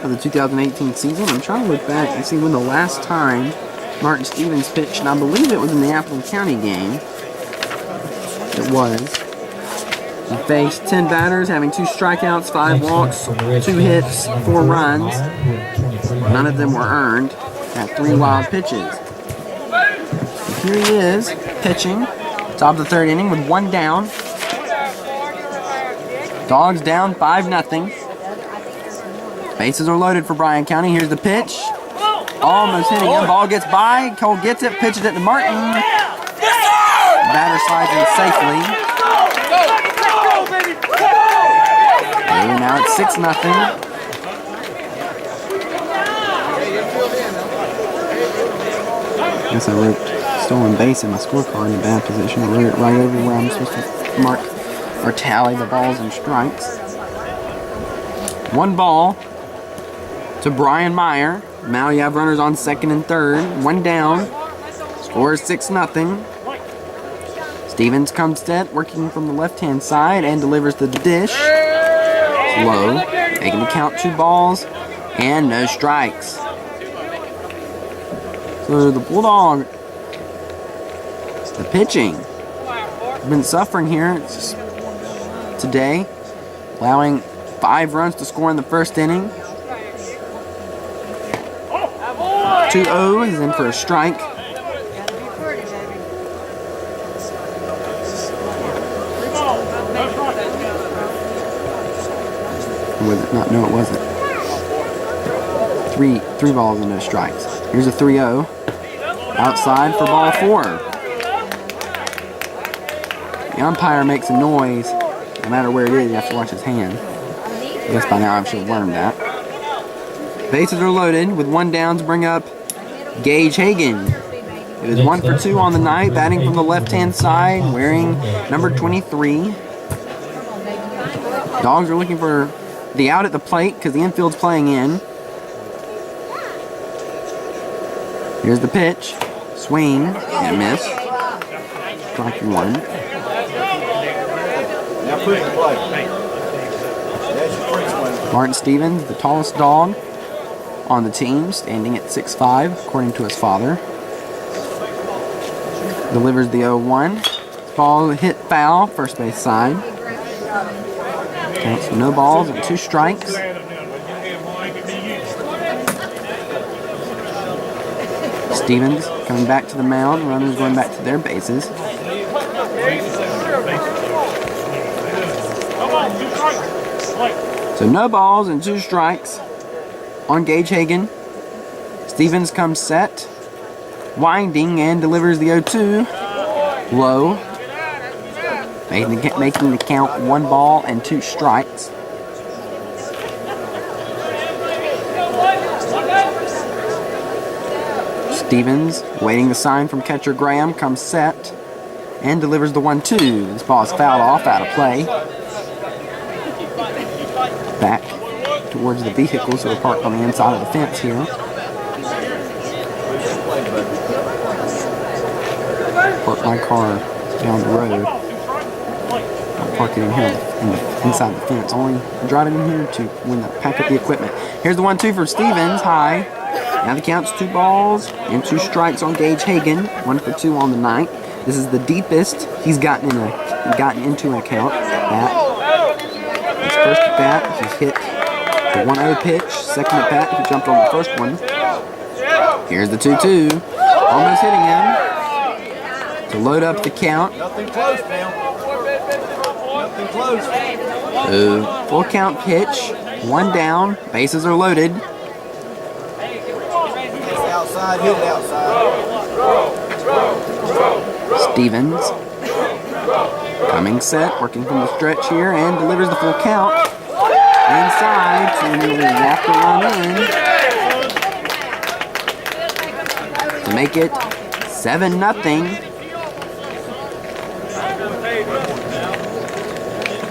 of the 2018 season. I'm trying to look back and see when the last time Martin Stevens pitched, and I believe it was in the Appleton County game. It was. He faced 10 batters, having 2 strikeouts, 5 walks, 2 hits, 4 runs. None of them were earned. Had 3 wild pitches. And here he is, pitching, top of the third inning with 1 down. Dogs down 5-0. Bases are loaded for Bryan County. Here's the pitch. Almost hitting him. Ball gets by. Cole gets it, pitches it to Martin. Batter slides in safely. And now it's 6-0. Guess I wrote stolen base in my scorecard in a bad position. I wrote it right over where I'm supposed to mark or tally the balls and strikes. 1 ball to Brian Meyer. Now you have runners on second and third. 1 down. Score is 6-0. Stevens comes set, working from the left-hand side, and delivers the dish. Low, making the count 2 balls and no strikes. So the Bulldog The pitching. Been suffering here today, allowing 5 runs to score in the first inning. 2-0 is in for a strike. Was it not? No, it wasn't. Three balls and no strikes. Here's a 3-0. Outside for ball 4. The umpire makes a noise. No matter where it is, you have to watch his hand. I guess by now I should have learned that. Bases are loaded with 1 down to bring up Gage Hagan. It was 1 for 2 on the night, batting from the left-hand side, wearing number 23. Dogs are looking for the out at the plate because the infield's playing in. Here's the pitch. Swing and a miss. Strike 1. Now put it in play. Martin Stevens, the tallest dog on the team, standing at 6'5", according to his father. Delivers the 0-1. Ball hit foul, first base side. Counts no balls and 2 strikes. Stevens coming back to the mound, runners going back to their bases. So no balls and 2 strikes on Gage Hagan. Stevens comes set, winding, and delivers the 0-2. Low. Making the count 1 ball and 2 strikes. Stevens, waiting the sign from catcher Graham, comes set and delivers the 1-2. This ball is fouled off, out of play. Back towards the vehicles that are parked on the inside of the fence here. Park my car down the road. I'll park it in here inside the fence. Only driving in here to pack up the equipment. Here's the 1-2 for Stevens, high. Now the count's 2 balls and 2 strikes on Gage Hagan. 1 for 2 on the night. This is the deepest he's gotten into an account. His first at bat, he hit the 1-0 pitch. Second at bat, he jumped on the first one. Here's the 2-2. Almost hitting him. To load up the count. Nothing close now. Nothing close. Full count pitch. 1 down. Bases are loaded. Outside, hit it outside. Stevens coming set, working from the stretch here, and delivers the full count. Inside to walk the run in to make it 7-0.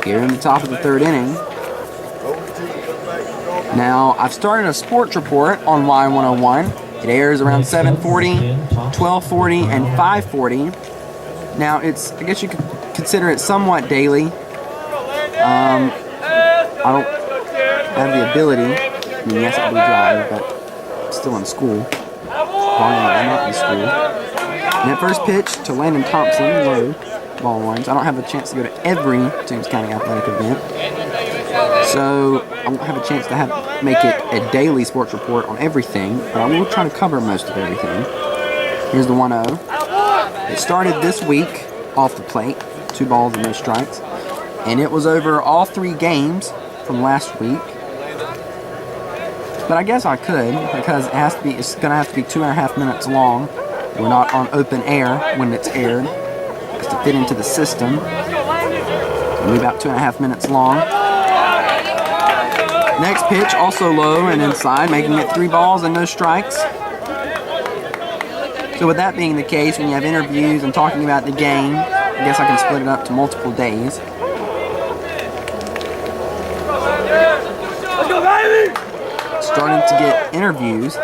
Here in the top of the 3rd inning. Now, I've started a sports report on Y101. It airs around 7:40, 12:40, and 5:40. Now, I guess you could consider it somewhat daily. I don't have the ability. I mean, yes, I do drive, but I'm still in school. I'm not in school. And that first pitch to Landon Thompson, low, ball 1. So I don't have a chance to go to every Toombs County athletic event. So I won't have a chance to make it a daily sports report on everything, but I will try to cover most of everything. Here's the 1-0. It started this week off the plate, 2 balls and no strikes, and it was over all 3 games from last week. But I guess I could, because it's going to have to be 2.5 minutes long. We're not on open air when it's aired. It's to fit into the system. It'll be about 2.5 minutes long. Next pitch, also low and inside, making it 3 balls and no strikes. So with that being the case, when you have interviews and talking about the game, I guess I can split it up to multiple days. Starting to get interviews.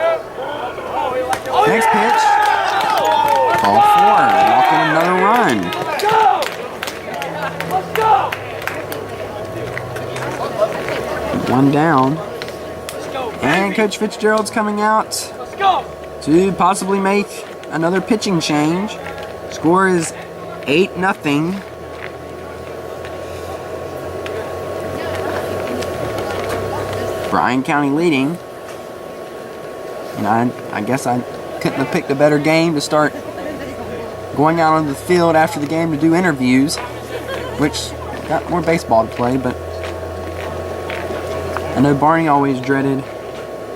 Next pitch, ball 4, walking another run. One down. And Coach Fitzgerald's coming out to possibly make another pitching change. Score is 8-0. Bryan County leading. And I guess I couldn't have picked a better game to start going out on the field after the game to do interviews, which got more baseball to play, but I know Barney always dreaded,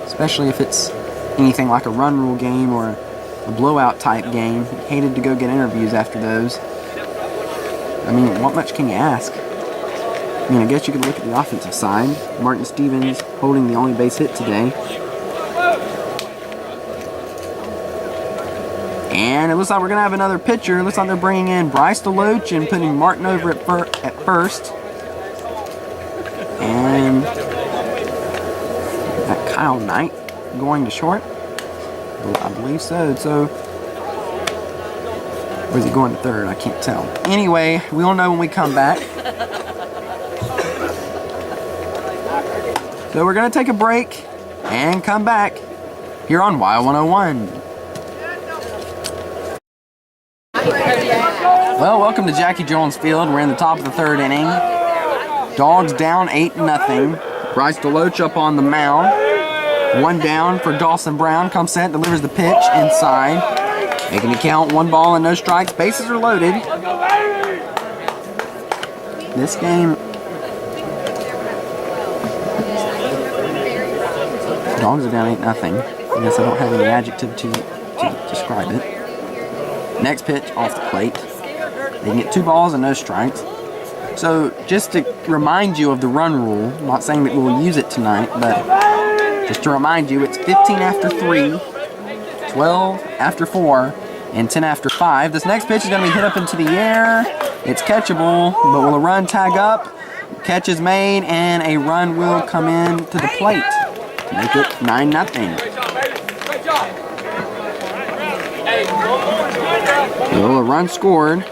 especially if it's anything like a run rule game or a blowout type game. He hated to go get interviews after those. I mean, what much can you ask? I mean, I guess you could look at the offensive side. Martin Stevens holding the only base hit today. And it looks like we're going to have another pitcher. It looks like they're bringing in Bryce DeLoach and putting Martin over at first. And that Kyle Knight going to short. I believe so. Or is he going to third? I can't tell. Anyway, we'll know when we come back. So we're going to take a break and come back here on Y101. Well, welcome to Jackie Jones Field. We're in the top of the third inning. Dogs down 8-0. Bryce DeLoach up on the mound. One down for Dawson Brown. Comes set, delivers the pitch inside. Making the count, 1 ball and no strikes. Bases are loaded. This game, Dogs are down 8-0. I guess I don't have any adjective to describe it. Next pitch off the plate. They can get 2 balls and no strikes. So just to remind you of the run rule, I'm not saying that we'll use it tonight, but just to remind you, it's 15 after 3, 12 after 4, and 10 after 5. This next pitch is going to be hit up into the air. It's catchable, but will a run tag up? Catch is made, and a run will come in to the plate to make it 9-0. So a run scored.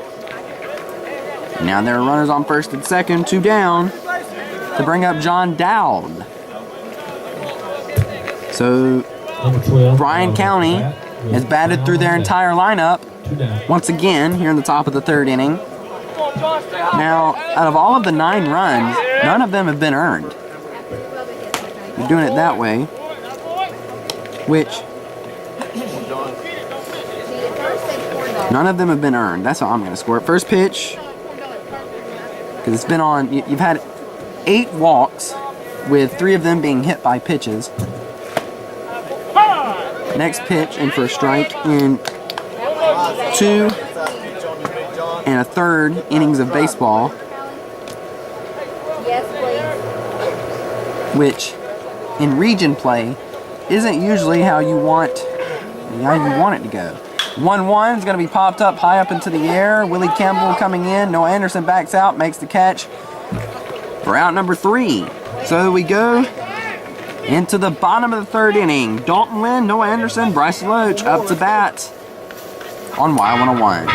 Now there are runners on first and second, 2 down to bring up John Dowd. So Bryan County has batted through their entire lineup once again here in the top of the third inning. Now, out of all of the 9 runs, none of them have been earned. You're doing it that way, which none of them have been earned. That's how I'm going to score it. First pitch, because it's been on, you've had 8 walks with 3 of them being hit by pitches. Next pitch in for a strike in 2 1/3 innings of baseball, which in region play isn't usually how you want it to go. 1-1 is going to be popped up high up into the air. Willie Campbell coming in. Noah Anderson backs out, makes the catch for out number 3. So we go into the bottom of the third inning. Dalton Lynn, Noah Anderson, Bryce Loach up to bat on Y101.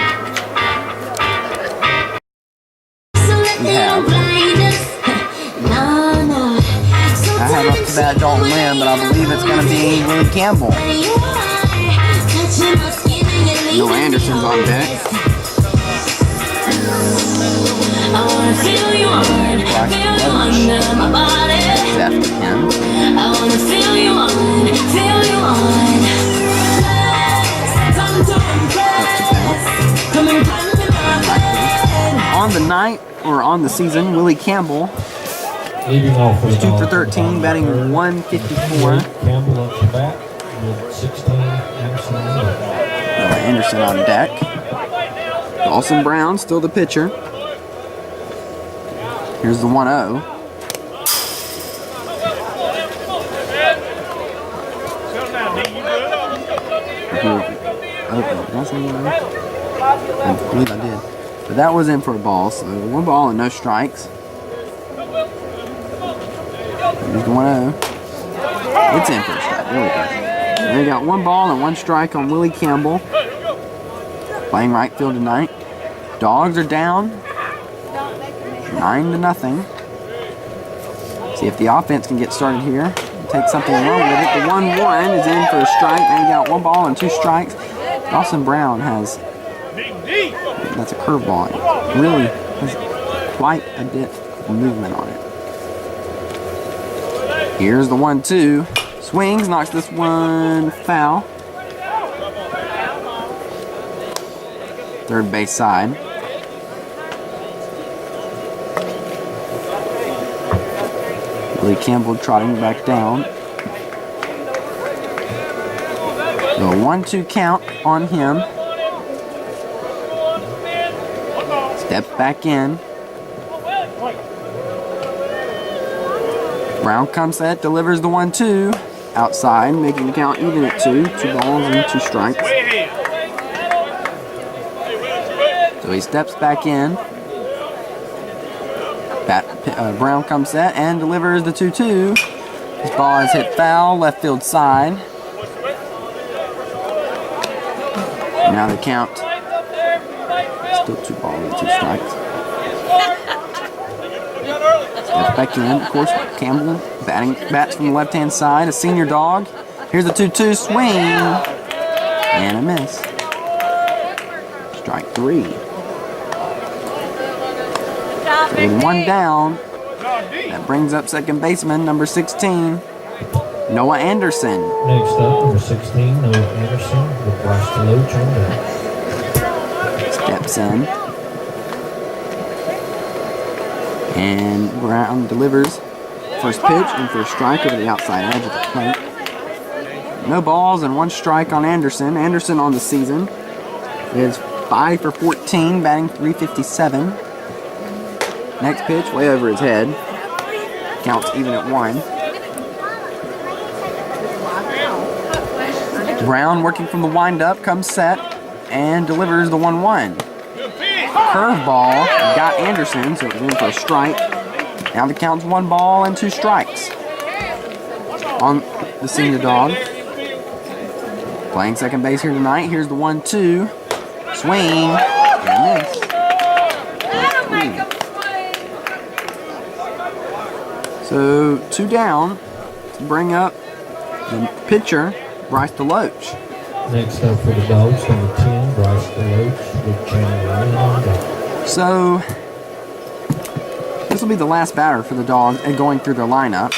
I have up to bat Dalton Lynn, but I believe it's going to be Willie Campbell. Noah Anderson's on deck. After him. On the night, or on the season, Willie Campbell leading off for 2 for 13, batting .154. Campbell up to bat with 16 Anderson. Noah Anderson on deck. Dawson Brown still the pitcher. Here's the 1-0. I believe I did. But that was in for a ball, so 1 ball and no strikes. Here's the 1-0. It's in for a strike. There we go. They got 1 ball and 1 strike on Willie Campbell. Playing right field tonight. Dogs are down 9-0. See if the offense can get started here. Take something wrong with it. The 1-1 is in for a strike. They got 1 ball and 2 strikes. Dawson Brown has That's a curveball. It really has quite a bit of movement on it. Here's the 1-2. Swings, knocks this one foul. Third base side. Billy Campbell trotting back down. So a 1-2 count on him. Steps back in. Brown comes set, delivers the 1-2. Outside, making the count even at 2. 2 balls and 2 strikes. So he steps back in. Brown comes set and delivers the 2-2. This ball is hit foul, left field side. Now the count. Still 2 balls and 2 strikes. Steps back in. Of course, Campbell bats from the left-hand side. A senior dog. Here's a 2-2 swing. And a miss. Strike 3. With 1 down, that brings up second baseman, number 16, Noah Anderson. Next up, number 16, Noah Anderson with Bryce DeLoach on deck. Steps in. And Brown delivers first pitch and first strike over the outside edge of the plate. No balls and 1 strike on Anderson. Anderson on the season is 5 for 14, batting .357. Next pitch, way over his head. Counts even at 1. Brown working from the windup, comes set, and delivers the 1-1. Curveball got Anderson, so it was in for a strike. Now the count's 1 ball and 2 strikes on the senior dog. Playing second base here tonight. Here's the 1-2. Swing and miss. So 2 down to bring up the pitcher, Bryce DeLoach. Next up for the Dogs, number 10, Bryce DeLoach with Bryan on deck. So this will be the last batter for the Dogs and going through their lineup.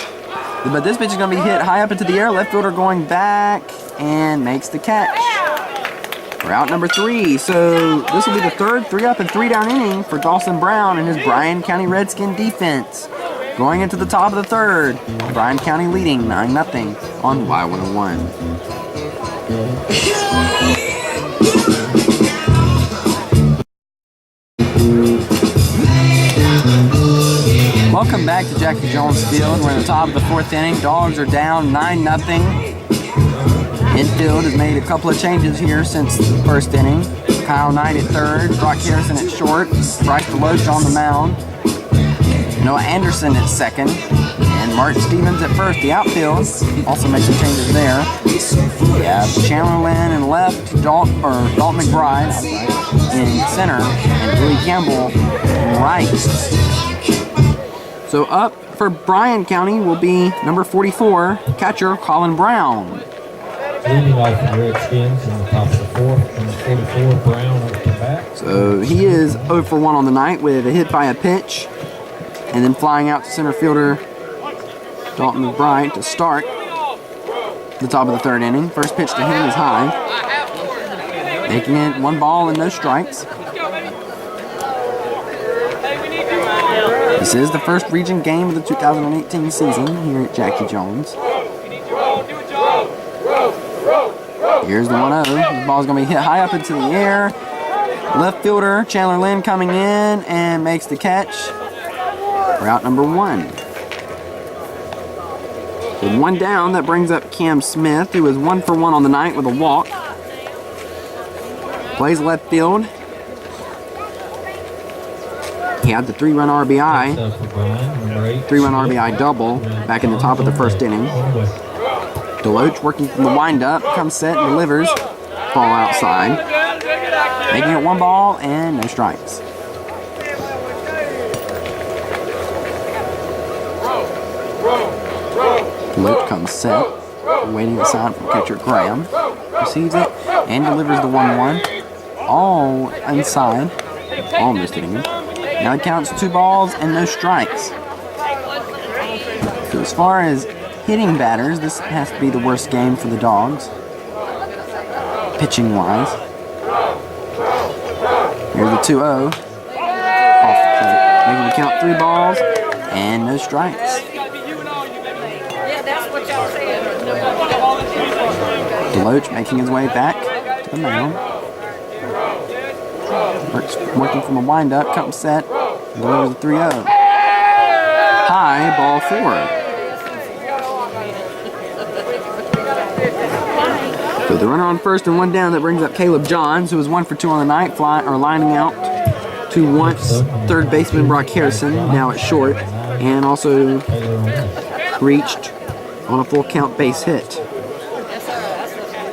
But this pitch is going to be hit high up into the air. Left fielder going back and makes the catch. We're out number 3. So this will be the third 3-up and 3-down inning for Dawson Brown and his Bryan County Redskin defense. Going into the top of the third, Bryan County leading 9-0 on Y101. Welcome back to Jackie Jones Field. We're in the top of the 4th inning. Dogs are down 9-0. Infield has made a couple of changes here since the 1st inning. Kyle Knight at 3rd, Brock Harrison at short, Bryce DeLoach on the mound. Noah Anderson at 2nd, and Martin Stevens at 1st. The outfield also makes some changes there. We have Chandler Lynn in left, Dalton McBride in center, and Billy Campbell in right. So up for Bryan County will be number 44, catcher Colin Brown. Leading off the Redskins in the top of the 4th, and 44, Brown up to bat. So he is 0 for 1 on the night with a hit by a pitch. And then flying out to center fielder Dalton McBride to start the top of the 3rd inning. First pitch to him is high. Making it 1 ball and no strikes. This is the first region game of the 2018 season here at Jackie Jones. Here's the 1-0. The ball's going to be hit high up into the air. Left fielder Chandler Lynn coming in and makes the catch. Route number 1. With 1 down, that brings up Cam Smith, who was 1 for 1 on the night with a walk. Plays left field. He had the 3-run RBI. 3-run RBI double back in the top of the 1st inning. DeLoach working from the windup, comes set and delivers. Ball outside. Making it 1 ball and no strikes. DeLoach comes set, waiting aside from catcher Graham. Receives it and delivers the 1-1. all inside. Almost hitting him. Now it counts 2 balls and no strikes. So as far as hitting batters, this has to be the worst game for the Dogs, pitching wise. Here's the 2-0 off the plate, making the count 3 balls and no strikes. Deloach making his way back to the mound. Working from a windup, comes set, delivers a 3-0. High, ball 4. So the runner on first and 1 down, that brings up Caleb Johns, who was 1 for 2 on the night, lining out to once third baseman Brock Harrison, now at short, and also reached on a full count base hit.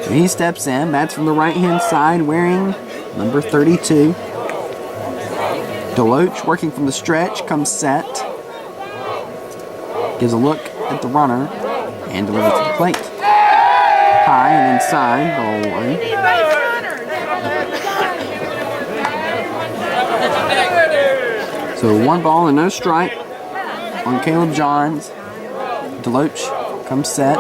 So he steps in, bats from the right-hand side, wearing number 32. Deloach working from the stretch, comes set, gives a look at the runner, and delivers to the plate. High and inside, ball 1. So 1 ball and no strike on Caleb Johns. Deloach comes set,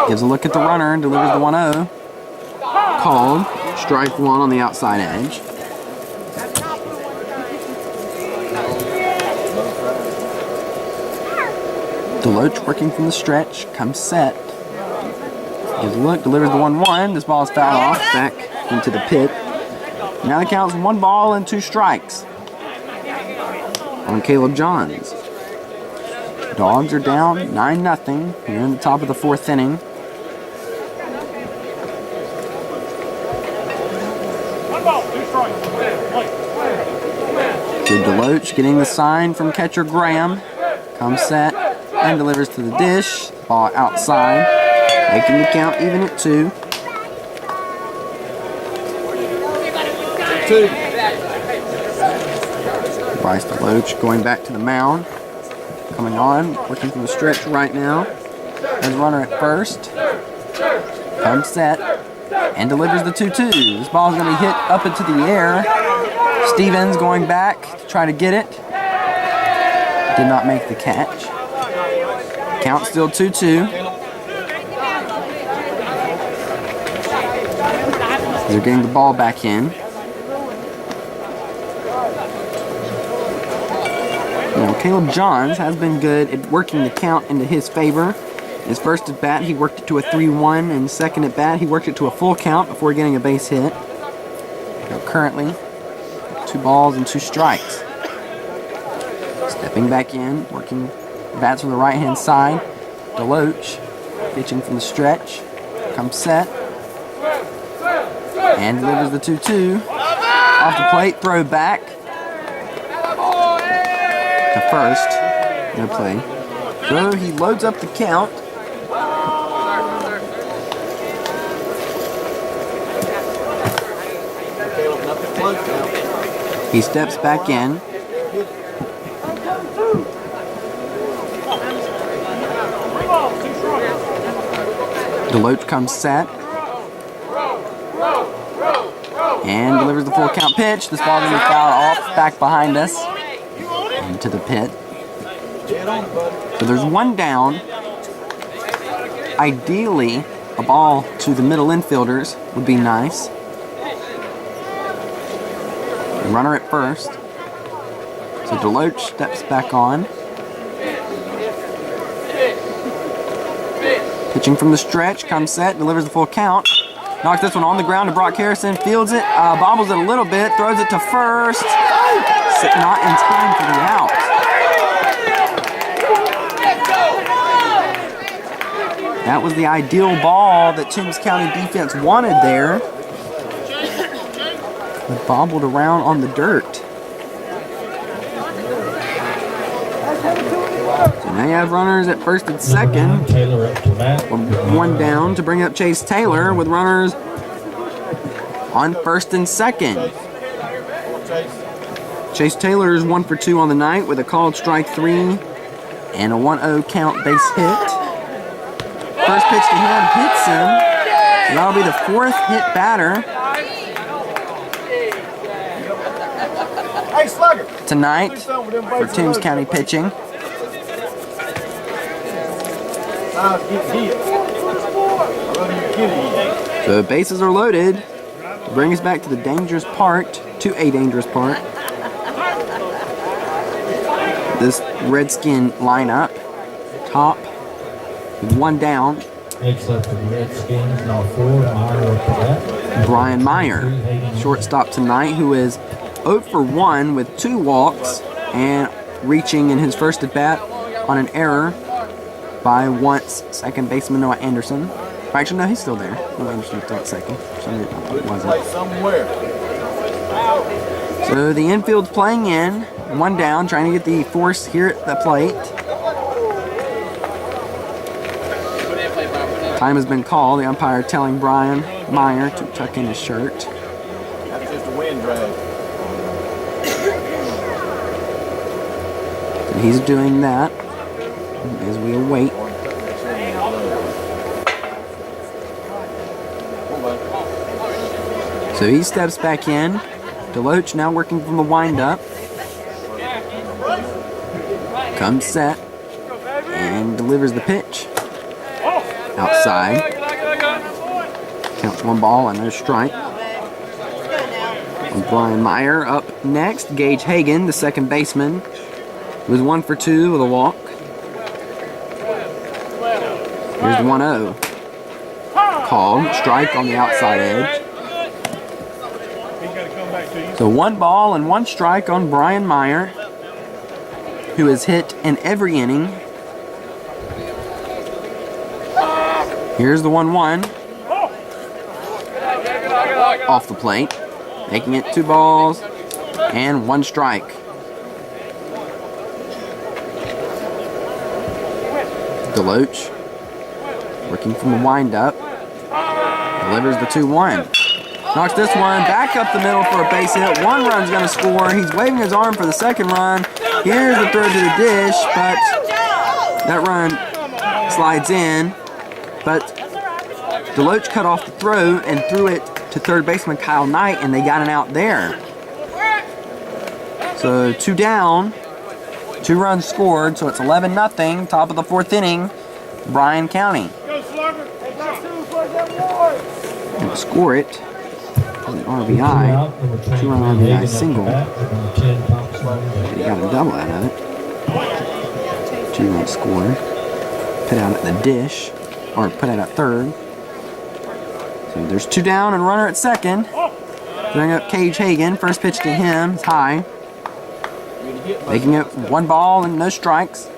gives a look at the runner and delivers the 1-0. Called, strike 1 on the outside edge. Deloach working from the stretch, comes set, gives a look, delivers the 1-1. This ball is fouled off, back into the pit. Now the count's 1 ball and 2 strikes on Caleb Johns. Dogs are down 9-0 here in the top of the 4th inning. So Deloach getting the sign from catcher Graham, comes set and delivers to the dish. Ball outside, making the count even at 2. Bryce Deloach going back to the mound. Coming on, working from the stretch right now. Has runner at first. Comes set and delivers the 2-2. This ball is going to be hit up into the air. Stevens going back to try to get it. Did not make the catch. Count still 2-2. They're getting the ball back in. Now, Caleb Johns has been good at working the count into his favor. His first at bat, he worked it to a 3-1, and second at bat, he worked it to a full count before getting a base hit. Now, currently, 2 balls and 2 strikes. Stepping back in, working bats from the right-hand side. Deloach pitching from the stretch, comes set, and delivers the 2-2. Off the plate, throw back to first. No play. So he loads up the count. He steps back in. Deloach comes set and delivers the full count pitch. This ball is going to be fouled off back behind us into the pit. So there's 1 down. Ideally, a ball to the middle infielders would be nice. Runner at first. So Deloach steps back on. Pitching from the stretch, comes set, delivers the full count. Knocks this one on the ground to Brock Harrison, fields it, bobbles it a little bit, throws it to first. Not in time for the out. That was the ideal ball that Toombs County defense wanted there. It bobbled around on the dirt. So now you have runners at first and second. With 1 down to bring up Chase Taylor with runners on first and second. Chase Taylor is 1 for 2 on the night with a called strike 3 and a 1-0 count base hit. First pitch to him hits him. That'll be the 4th hit batter Hey, Slugger. tonight for Toombs County pitching. So bases are loaded. Bring us back to the dangerous part, to a dangerous part. This Redskin lineup, top, with 1 down. Next up for the Redskins, now 4, Meyer up to bat. Bryan Meyer, shortstop tonight, who is 0 for 1 with 2 walks and reaching in his first at bat on an error by once second baseman Noah Anderson. Actually, no, he's still there. Noah Anderson's still at second. It wasn't. So the infield's playing in, 1 down, trying to get the force here at the plate. Time has been called. The umpire telling Bryan Meyer to tuck in his shirt. That's just a wind drag. And he's doing that as we await. So he steps back in. Deloach now working from the windup. Comes set and delivers the pitch. Outside. Counts 1 ball and no strike. And Bryan Meyer up next. Gage Hagan, the second baseman, was 1 for 2 with a walk. Here's the 1-0. Called. Strike on the outside edge. So 1 ball and 1 strike on Bryan Meyer, who has hit in every inning. Here's the 1-1. Off the plate. Making it 2 balls and 1 strike. Deloach working from the windup. Delivers the 2-1. Knocks this one back up the middle for a base hit. 1 run's going to score. He's waving his arm for the 2nd run. Here's the throw to the dish, but that run slides in. But Deloach cut off the throw and threw it to third baseman Kyle Knight, and they got an out there. So 2 down, 2 runs scored, so it's 11-0, top of the 4th inning, Bryan County. And score it. An RBI, 2-run RBI single. He got a double out of it. 2-run score. Put out at the dish, or put out at third. So there's 2 down and runner at second. Throwing up Gage Hagan. First pitch to him is high. Making it 1 ball and no strikes.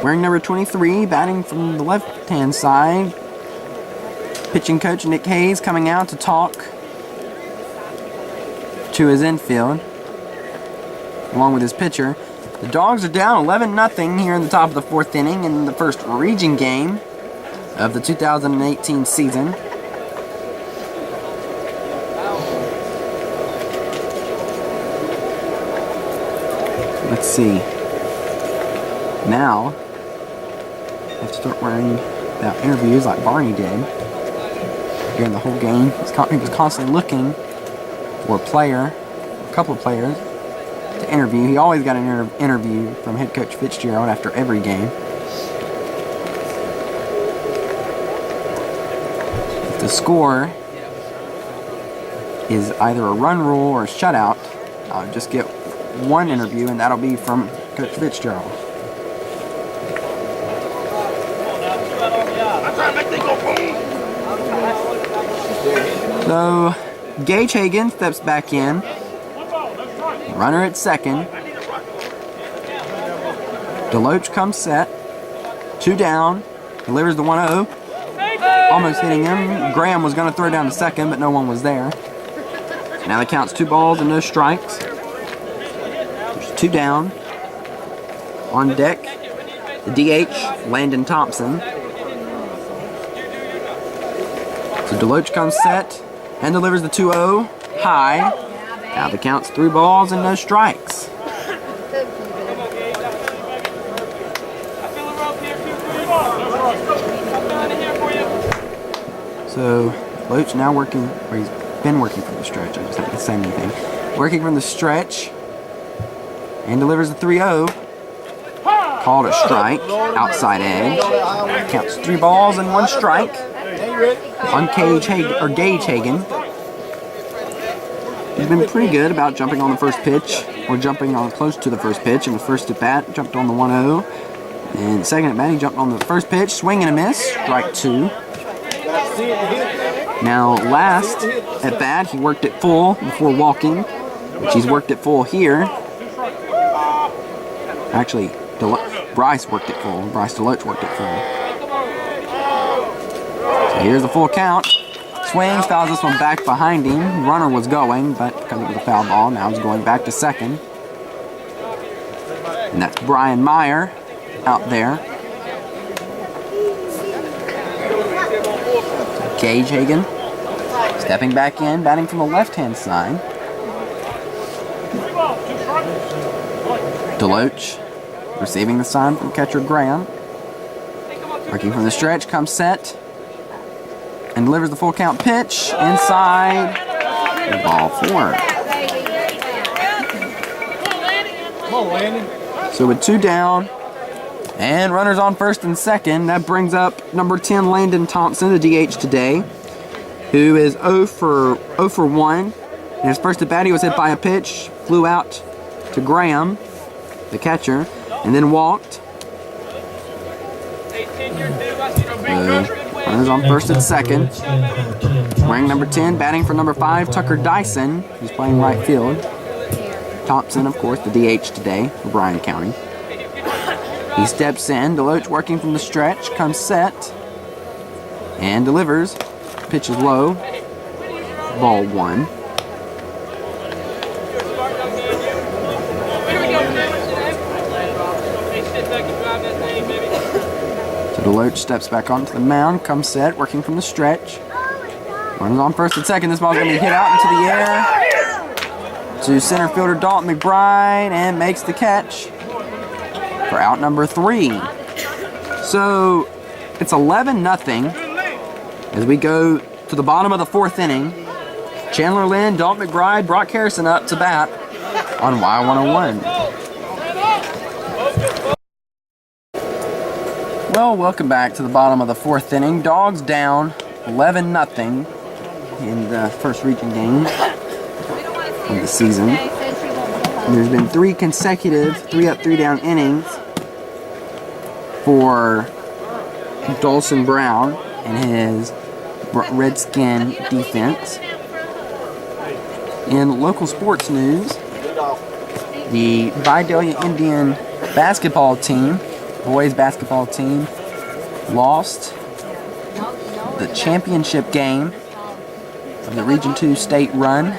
Wearing number 23, batting from the left-hand side. Pitching coach Nick Hayes coming out to talk to his infield, along with his pitcher. The Dogs are down 11-0 here in the top of the 4th inning in the first region game of the 2018 season. Let's see. Now, I have to start worrying about interviews like Barney did during the whole game. He was constantly looking for a player, a couple of players, to interview. He always got an interview from head coach Fitzgerald after every game. If the score is either a run rule or a shutout, I'll just get 1 interview, and that'll be from Coach Fitzgerald. So, Gage Hagan steps back in. Runner at second. Deloach comes set. 2 down. Delivers the 1-0. Almost hitting him. Graham was going to throw down to second, but no one was there. Now the count's 2 balls and no strikes. There's 2 down. On deck, the DH, Landon Thompson. So Deloach comes set and delivers the 2-0 high. Now the count's 3 balls and no strikes. So Loach now working, or he's been working from the stretch. I just haven't said anything. Working from the stretch and delivers the 3-0. Called a strike, outside edge. Counts 3 balls and 1 strike on Gage Hagen. He's been pretty good about jumping on the first pitch, or jumping on close to the first pitch. In the first at bat, jumped on the 1-0. And second at bat, he jumped on the first pitch, swing and a miss, strike 2. Now last at bat, he worked it full before walking, which he's worked it full here. Actually, Bryce worked it full. Bryce DeLoach worked it full. So here's the full count. Swings, fouls this one back behind him. Runner was going, but because it was a foul ball, now he's going back to second. And that's Brian Meyer out there. Gage Hagen stepping back in, batting from the left-hand side. DeLoach receiving the sign from catcher Graham. Working from the stretch, comes set and delivers the full count pitch inside. Ball 4. Come on, Landon. So with 2 down and runners on first and second, that brings up number 10 Landon Thompson, the DH today, who is 0 for 1. In his first at bat, he was hit by a pitch, flew out to Graham, the catcher, and then walked. Runners on first and second. Wearing number 10, batting for number 5, Tucker Dyson, who's playing right field. Thompson, of course, the DH today for Bryan County. He steps in. DeLoach working from the stretch, comes set, and delivers. Pitch is low. Ball 1. So DeLoach steps back onto the mound, comes set, working from the stretch. Runners on first and second. This ball's going to be hit out into the air to center fielder Dalton McBride, and makes the catch for out number 3. So it's 11-0 as we go to the bottom of the 4th inning. Chandler Lynn, Dalton McBride, Brock Harrison up to bat on Y101. Well, welcome back to the bottom of the 4th inning. Dogs down 11-0 in the first region game of the season. And there's been 3 consecutive 3-up, 3-down innings for Dawson Brown and his Redskin defense. In local sports news, the Vidalia Indian basketball team, boys basketball team, lost the championship game of the Region 2 state run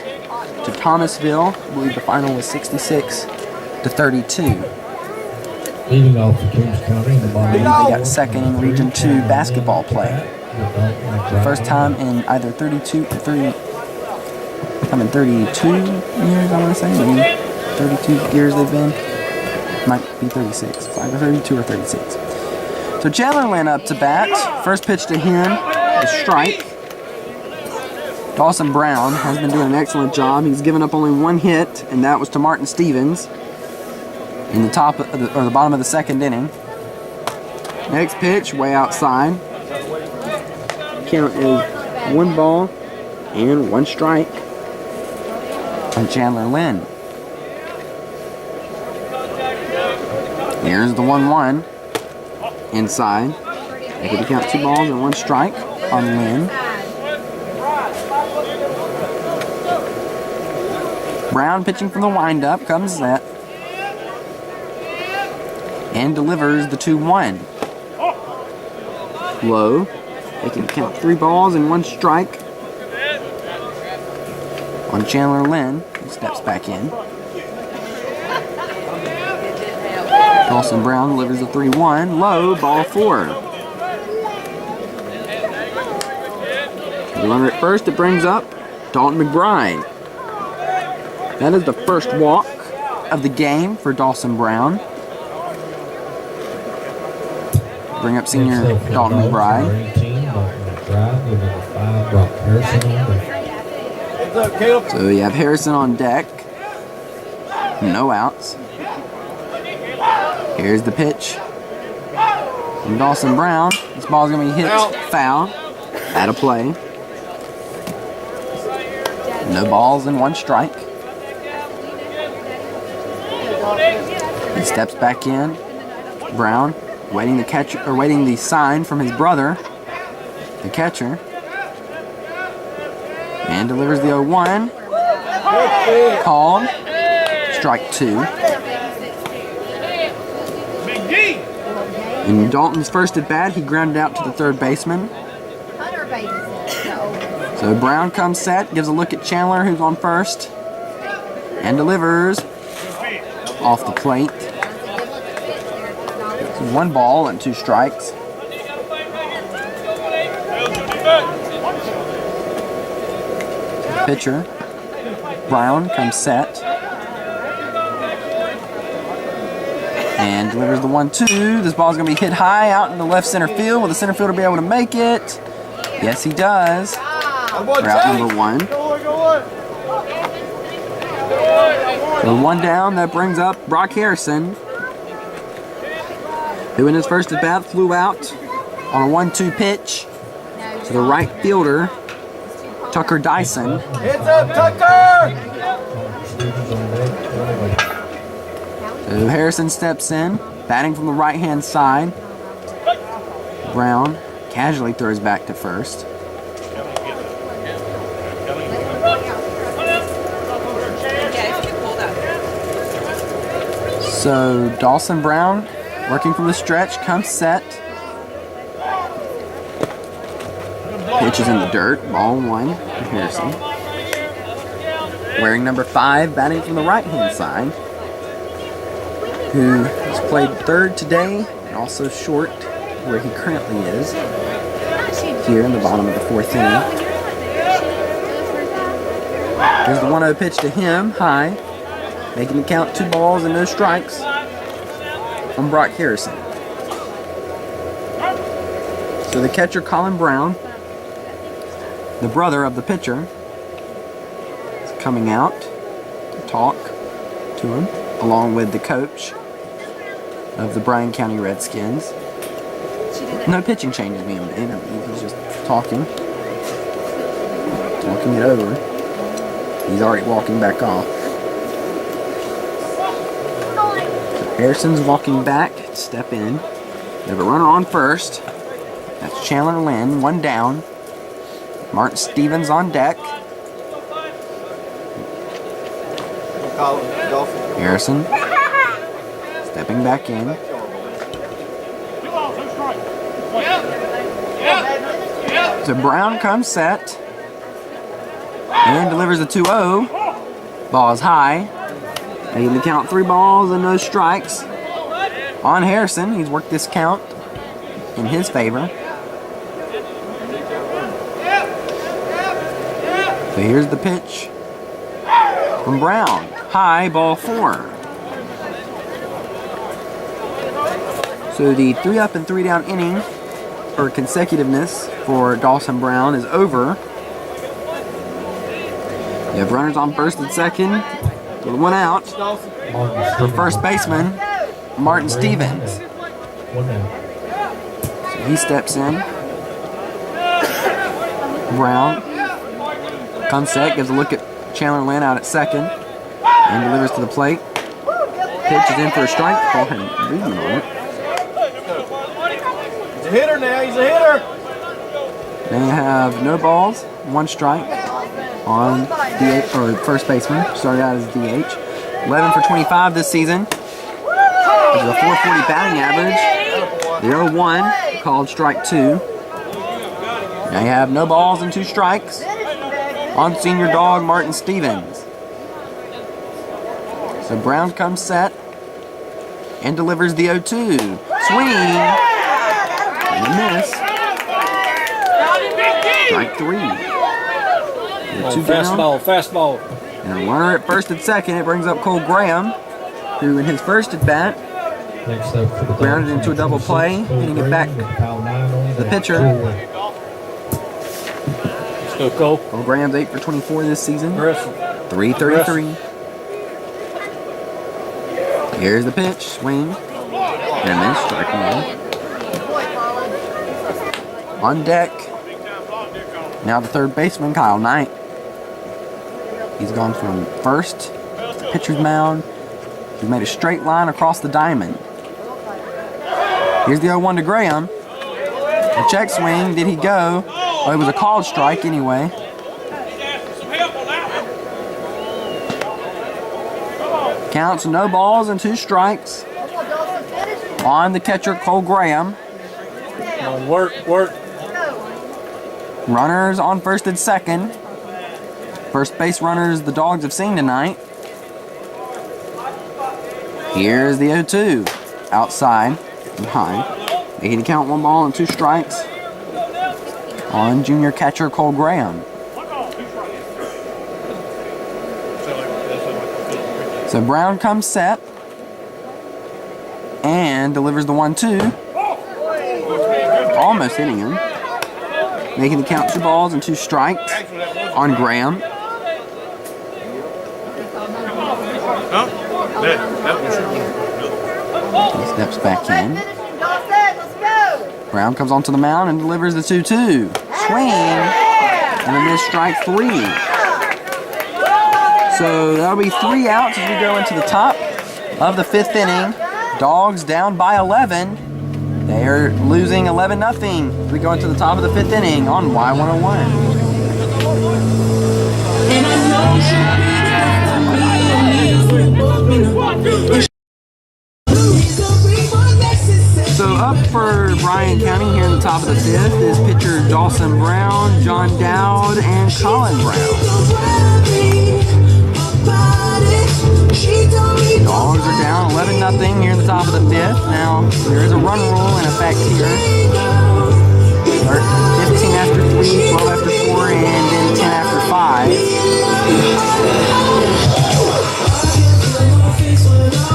to Thomasville. I believe the final was 66-32. Leading off for Toombs County in the bottom. They got second in Region 2 basketball play. First time in either 32 years, I want to say. Maybe 32 years they've been. Might be 36. It's either 32 or 36. So Chandler Lynn up to bat. First pitch to him, a strike. Dawson Brown has been doing an excellent job. He's given up only 1 hit, and that was to Martin Stevens in the top of the bottom of the 2nd inning. Next pitch, way outside. Count is 1 ball and 1 strike on Chandler Lynn. Here's the 1-1 inside. They could count 2 balls and 1 strike on Lynn. Brown pitching from the windup, comes set and delivers the 2-1. Low. They can count 3 balls and 1 strike on Chandler Lynn. He steps back in. Dawson Brown delivers a 3-1. Low, ball 4. The runner at first, it brings up Dalton McBride. That is the first walk of the game for Dawson Brown. Bring up senior Dalton McBride. Right, moving to 5, Brock Harrison on deck. Heads up, Caleb. So you have Harrison on deck. No outs. Here's the pitch from Dawson Brown. This ball's going to be hit foul. Out of play. No balls and 1 strike. He steps back in. Brown waiting the sign from his brother, the catcher, and delivers the 0-1. Called. Strike 2. Big D. In Dalton's first at bat, he grounded out to the third baseman. So Brown comes set, gives a look at Chandler, who's on first, and delivers off the plate. 1 ball and 2 strikes. Pitcher Brown comes set and delivers the 1-2. This ball's going to be hit high out in the left center field. Will the center fielder be able to make it? Yes, he does. For out number 1. So 1 down. That brings up Brock Harrison, who in his first at bat flew out on a 1-2 pitch to the right fielder, Tucker Dyson. Heads up, Tucker! So Harrison steps in, batting from the right-hand side. Brown casually throws back to first. So Dawson Brown, working from the stretch, comes set. Pitch is in the dirt, ball 1 for Harrison. Wearing number 5, batting from the right-hand side, who has played third today and also short, where he currently is, here in the bottom of the 4th inning. Here's the 1-0 pitch to him, high, making the count 2 balls and no strikes from Brock Harrison. So the catcher, Colin Brown, the brother of the pitcher, is coming out to talk to him, along with the coach of the Bryan County Redskins. No pitching changes being made. I mean, he's just talking it over. He's already walking back off. So Harrison's walking back, step in. They have a runner on first. That's Chandler Lynn, 1 down. Martin Stevens on deck. Harrison stepping back in. So Brown comes set and delivers a 2-0. Ball is high. Making the count 3 balls and no strikes on Harrison. He's worked this count in his favor. So here's the pitch from Brown. High, ball 4. So the 3 up and 3 down inning, or consecutiveness, for Dawson Brown is over. You have runners on first and second, with 1 out for first baseman Martin Stevens. 1 down. So he steps in. Brown comes set, gives a look at Chandler Lynn out at second, and delivers to the plate. Pitch is in for a strike. Ball had movement on it. He's a hitter now, he's a hitter. They have no balls, 1 strike on DH, or first baseman. Started out as DH. 11 for 25 this season. There's a 440 batting average. The 0-1 called strike 2. They have no balls and 2 strikes on senior dog Martin Stevens. So Brown comes set and delivers the 0-2. Swing and a miss. Strike 3. Fastball. And a runner at first and second. It brings up Cole Graham, who in his first at bat Next up for the grounded into a double play, hitting it back the the pitcher. Let's go, Cole. Cole Graham's 8 for 24 this season. Aggressive. 333. Here's the pitch, swing, and then strike one. On deck, now the third baseman, Kyle Knight. He's gone from first to pitcher's mound. He's made a straight line across the diamond. Here's the 0-1 to Graham. A check swing, did he go? Oh, it was a called strike anyway. Counts no balls and 2 strikes on the catcher, Cole Graham. Work. Runners on first and second. First base runners the Dogs have seen tonight. Here's the 0-2. Outside and high. Making the count 1 ball and 2 strikes on junior catcher Cole Graham. So Brown comes set and delivers the 1-2. Almost hitting him. Making the count 2 balls and 2 strikes on Graham. He steps back in. Brown comes onto the mound and delivers the 2-2. Swing. And then this strike 3. So that'll be 3 outs as we go into the top of the 5th inning. Dogs down by 11. They are losing 11-0. We go into the top of the 5th inning on Y101. So up for Bryan County here in the top of the 5th is pitcher Dawson Brown, John Dowd, and Colin Brown. Dogs are down 11-0 here in the top of the 5th. Now, there is a run rule in effect here. 15 after 3, 12 after 4, and then 10 after 5.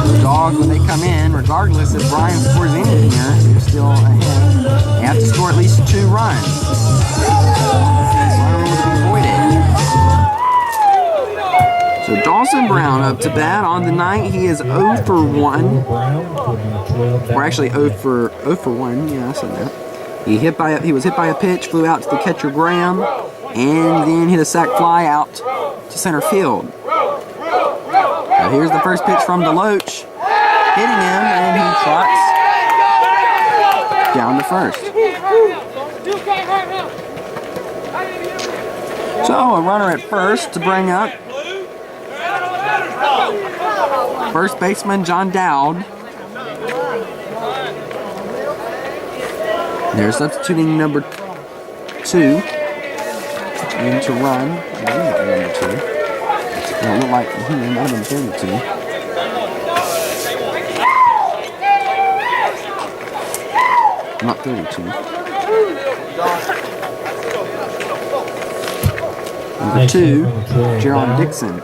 The Dogs, when they come in, regardless if Bryan scores anything here, they're still ahead. They have to score at least 2 runs. Run rule to be voided. So Dawson Brown up to bat on the night. He is 0 for 1. Or actually 0 for 1. Yeah, I said that. He was hit by a pitch, flew out to the catcher Graham, and then hit a sac fly out to center field. Now here's the first pitch from DeLoach, hitting him, and he trots down to first. So a runner at first to bring up first baseman John Dowd. They're substituting number 2 in to run. Number 2. It looked like he might have been 32. Not 32. Number 2, Jaron Dixon.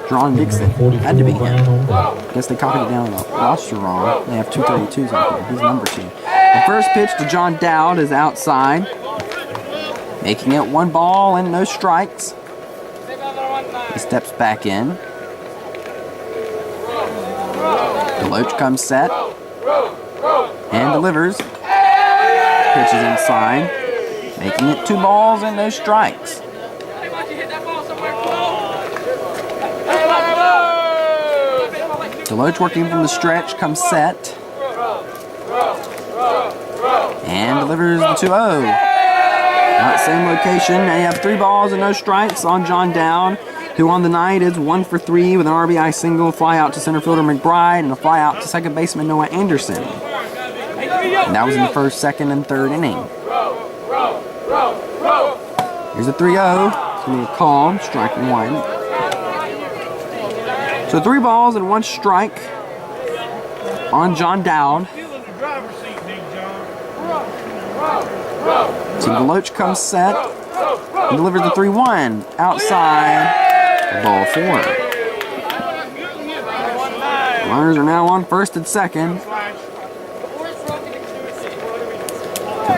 Had to be him. Guess they copied it down on the roster wrong. They have 2 32s out here. He's number 2. The first pitch to John Dowd is outside, making it 1 ball and no strikes. He steps back in. DeLoach comes set and delivers. Pitches inside, making it 2 balls and no strikes. DeLoach working from the stretch, comes set and delivers the 2-0. Not same location. Now you have 3 balls and no strikes on John Dowd, who on the night is 1 for 3 with an RBI single, fly out to center fielder McBride, and a fly out to second baseman Noah Anderson. And that was in the first, second, and third inning. Here's a 3-0. It's going to be a call, strike 1. So 3 balls and 1 strike on John Dowd. So DeLoach comes set and delivers the 3-1 outside, ball 4. Runners are now on first and second.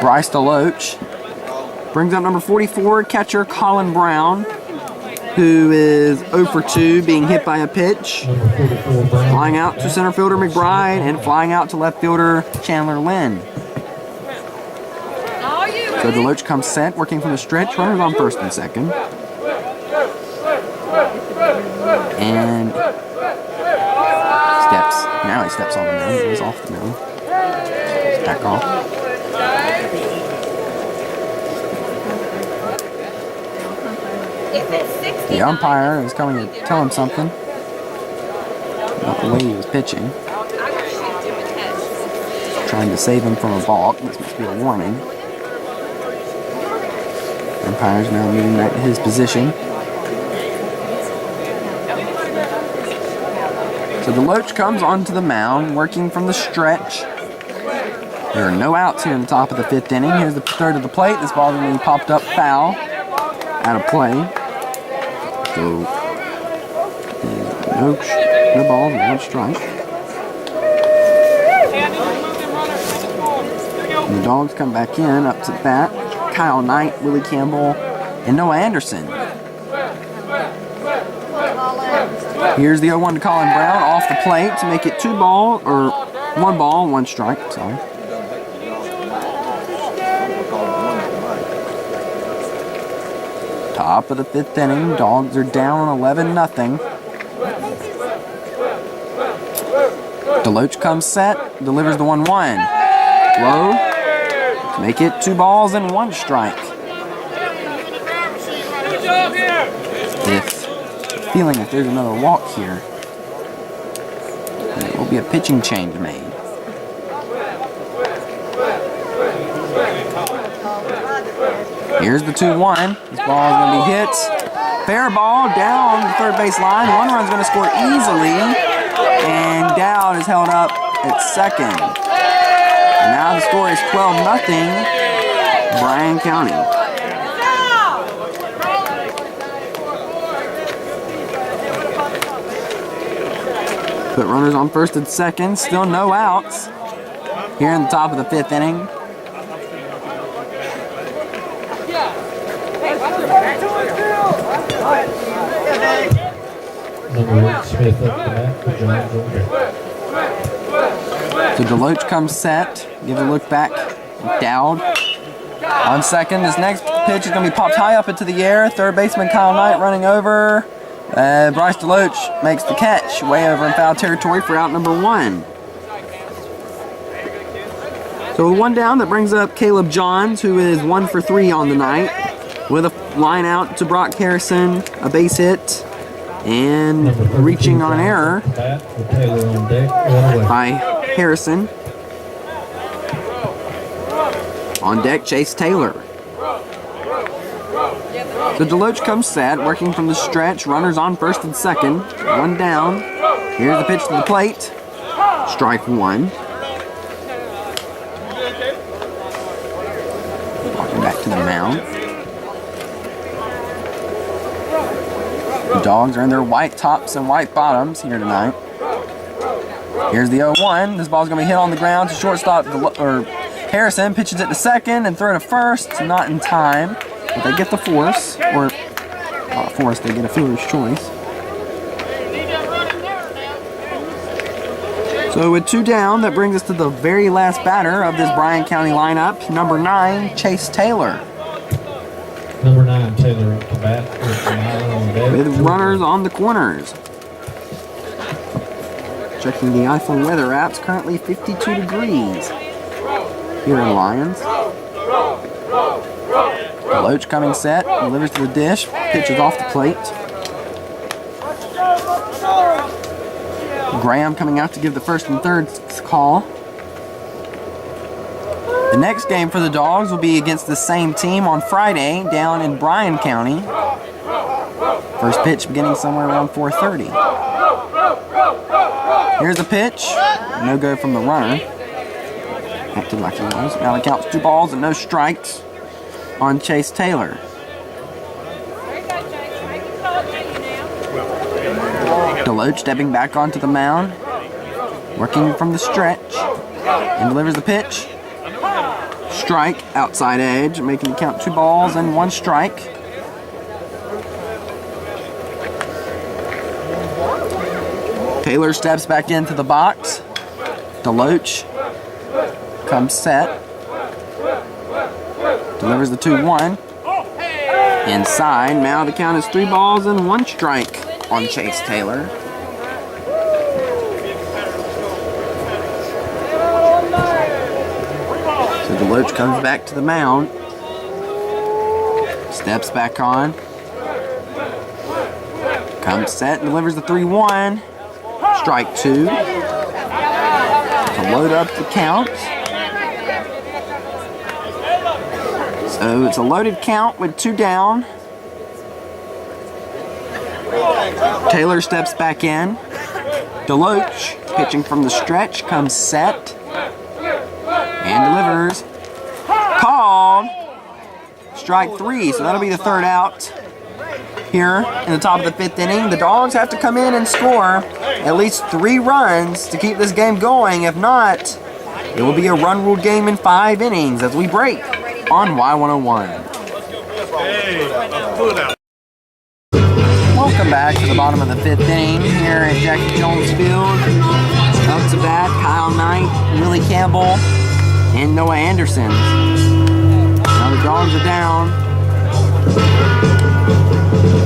Bryce DeLoach. Brings up number 44, catcher Colin Brown, who is 0 for 2, being hit by a pitch. Number 44, Bryan. Flying out to center fielder McBride and flying out to left fielder Chandler Lynn. So Deloach comes set, working from the stretch, runners on first and second. And steps. Now he steps on the mound. He was off the mound. Back off. The umpire is coming to tell him something about the way he was pitching. Trying to save him from a balk. This must be a warning. The umpire's now moving back to his position. So Deloach comes onto the mound, working from the stretch. There are no outs here in the top of the 5th inning. Here's the third of the plate. This ball is going to be popped up foul out of play. So no balls, one strike. And the Dogs come back in, up to bat. Kyle Knight, Willie Campbell, and Noah Anderson. Here's the 0-1 to Colin Brown off the plate to make it 1 ball, 1 strike. Sorry. Top of the 5th inning, Dogs are down 11-0. Deloach comes set, delivers the 1-1. Low to make it 2 balls and 1 strike. Feeling if there's another walk here, there will be a pitching change made. Here's the 2-1. This ball is going to be hit. Fair ball down the third base line. 1 run's going to score easily. And Dowd is held up at second. And now the score is 12-0, Bryan County. Put runners on first and second. Still no outs here in the top of the 5th inning. Number 1, Smith up the bat for John Jordan. So Deloach comes set, gives a look back. Dowd on second. This next pitch is going to be popped high up into the air. Third baseman Kyle Knight running over. Bryce Deloach makes the catch way over in foul territory for out number 1. So with 1 down, that brings up Caleb Johns, who is 1 for 3 on the night, with a line out to Brock Harrison, a base hit, and reaching on error by Harrison. On deck, Chase Taylor. The Deloach comes set, working from the stretch. Runners on first and second. 1 down. Here's the pitch to the plate. Strike 1. Walking back to the mound. The Dogs are in their white tops and white bottoms here tonight. Here's the 0-1. This ball's going to be hit on the ground to shortstop. Harrison pitches it to second and throw to first. Not in time. But they get the force, or not force, they get a fielder's choice. So with 2 down, that brings us to the very last batter of this Bryan County lineup, number 9, Chase Taylor. Number 9, Taylor up to bat with runners on the corners. Checking the iPhone weather apps, currently 52 degrees here in Lyons. Deloach coming set, delivers to the dish, pitches off the plate. Graham coming out to give the first and third call. The next game for the Dogs will be against the same team on Friday down in Bryan County. First pitch beginning somewhere around 4:30. Here's the pitch. No go from the runner. Acted like he was. Now the count's 2 balls and no strikes on Chase Taylor. Deloach stepping back onto the mound, working from the stretch, and delivers the pitch. Strike, outside edge, making the count 2 balls and 1 strike. Taylor steps back into the box. Deloach comes set. Delivers the 2-1. Inside, now the count is 3 balls and 1 strike on Chase Taylor. So Deloach comes back to the mound. Steps back on. Comes set and delivers the 3-1. Strike 2. To load up the count. So it's a loaded count with 2 down. Taylor steps back in. Deloach, pitching from the stretch, comes set and delivers. Called. Strike 3, so that'll be the 3rd out. Here in the top of the 5th inning, the Dogs have to come in and score at least 3 runs to keep this game going. If not, it will be a run-ruled game in 5 innings as we break on Y101. Welcome back to the bottom of the 5th inning here at Jackie Jones Field. Up to bat, Kyle Knight, Willie Campbell, and Noah Anderson. Now the Dogs are down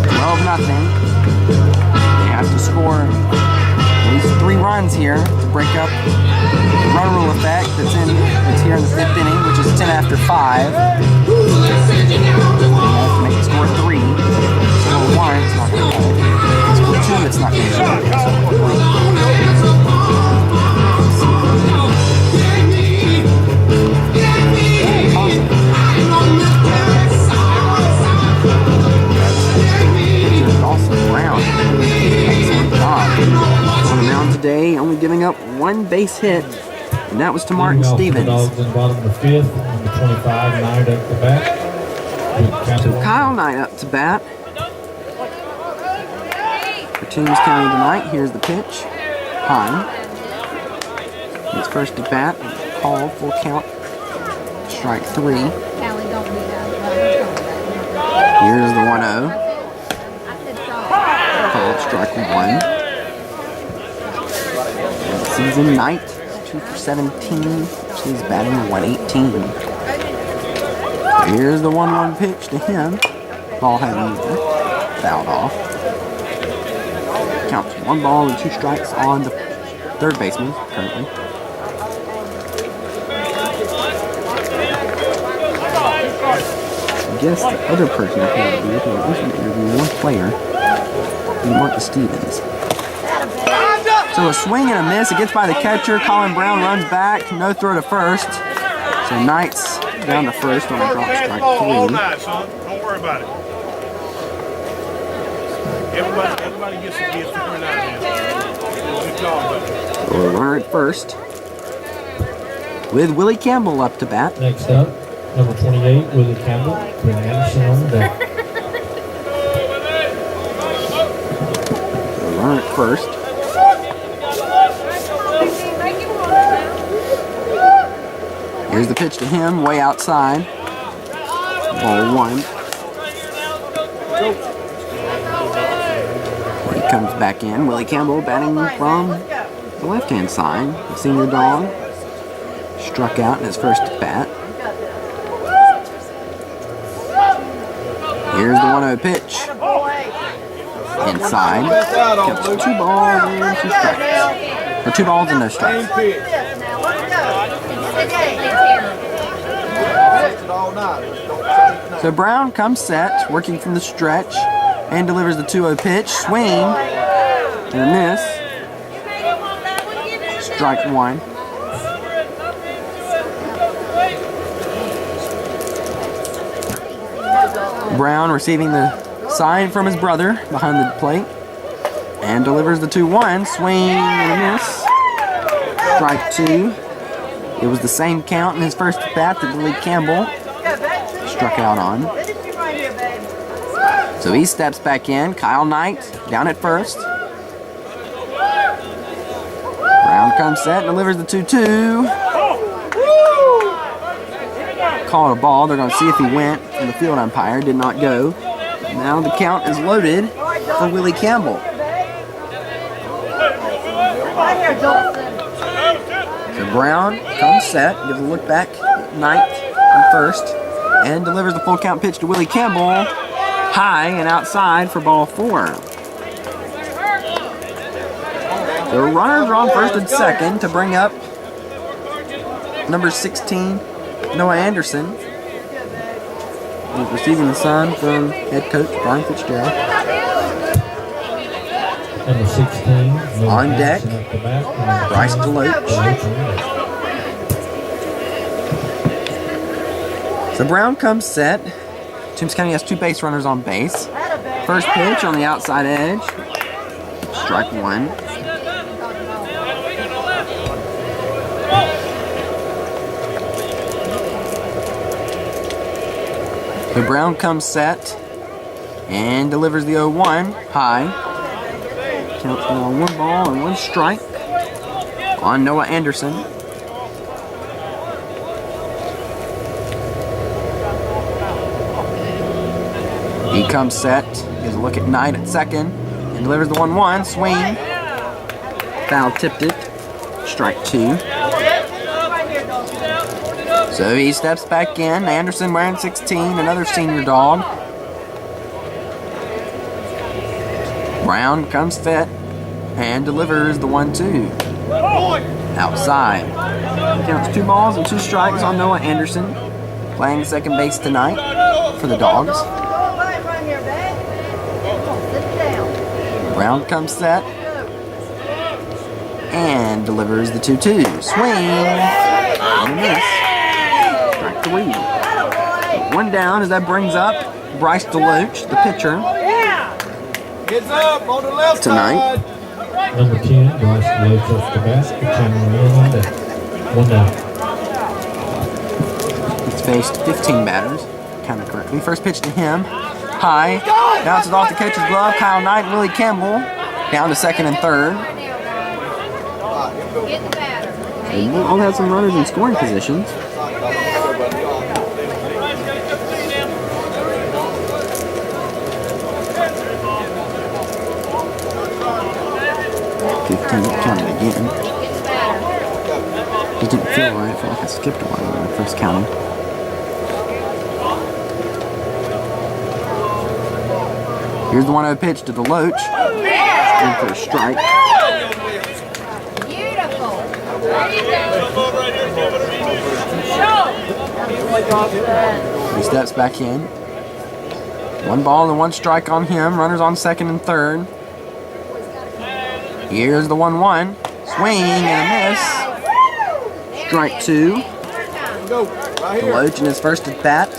12-0. They have to score at least 3 runs here to break up the run rule effect that's here in the 5th inning, which is 10 after 5. They have to make the score 3. Score 1, it's not going to cut it. Score 2, it's not going to cut it. Brown, excellent job on the mound today, only giving up 1 base hit, and that was to Martin Stevens. Dogs in the bottom of the 5th, number 25, Knight up to bat. So Kyle Knight up to bat for Toombs County tonight. Here's the pitch. High. His first at bat, called, full count, strike 3. Here's the 1-0. Called, strike 1. Season Knight, 2 for 17. He's batting 118. Here's the 1-1 pitch to him. Ball hadn't fouled off. Counts 1 ball and 2 strikes on the 3rd baseman currently. I guess the other person I can interview 1 player. Martin Stevens. So a swing and a miss. It gets by the catcher. Colin Brown runs back. No throw to first. So Knight's down to first on a drop strike 3. All night, son. Don't worry about it. Everybody gets to get figured out here. Good job, buddy. We'll run at first with Willie Campbell up to bat. Next up, number 28, Willie Campbell, with Anderson on the deck. Run at first. Here's the pitch to him, way outside. Ball 1. He comes back in. Willie Campbell batting from the left-hand side. The senior dog struck out in his first at bat. Here's the 1-0 pitch. Inside. Counts 2 balls and 2 strikes. Or 2 balls and no strikes. So Brown comes set, working from the stretch, and delivers the 2-0 pitch. Swing and a miss. Strike 1. Brown receiving the sign from his brother behind the plate and delivers the 2-1. Swing and a miss. Strike 2. It was the same count in his first at bat that Willie Campbell struck out on. So he steps back in. Kyle Knight down at first. Brown comes set and delivers the 2-2. call it a ball. They're going to see if he went from the field umpire. Did not go. Now the count is loaded for Willie Campbell. So Brown comes set, gives a look back at ninth and first, and delivers the full count pitch to Willie Campbell, high and outside for ball 4. The runners are on first and second to bring up number 16, Noah Anderson. He's receiving the sign from head coach Brian Fitzgerald. Number 16. On deck, Bryce DeLoach. So Brown comes set. Toombs County has 2 base runners on base. First pitch on the outside edge. Strike 1. So Brown comes set and delivers the 0-1 high. Counts for 1 ball and 1 strike on Noah Anderson. He comes set, gives a look at Knight at second, and delivers the 1-1 swing. Foul tipped it. Strike 2. So he steps back in. Anderson wearing 16, another senior dog. Brown comes set and delivers the 1-2. Outside. He counts 2 balls and 2 strikes on Noah Anderson, playing second base tonight for the Dogs. Brown comes set and delivers the 2-2. Swing and a miss. Strike 3. 1 down as that brings up Bryce DeLoach, the pitcher. Heads up on the left Tonight. side. Number 10, Bryce DeLoach up the bat. Channel on deck. 1 down. He's faced 15 batters, counted correctly. First pitch to him. High. Bounces off the catcher's glove. Kyle Knight and Willie Campbell down to second and third. They all have some runners in scoring positions. Counted again. It didn't feel right. I felt like I skipped one when I first counted. Here's the 1-0 pitch to DeLoach. In for a strike. Beautiful. He steps back in. 1 ball and 1 strike on him. Runners on second and third. Here's the 1-1. Swing and a miss. Strike 2. DeLoach in his first at bat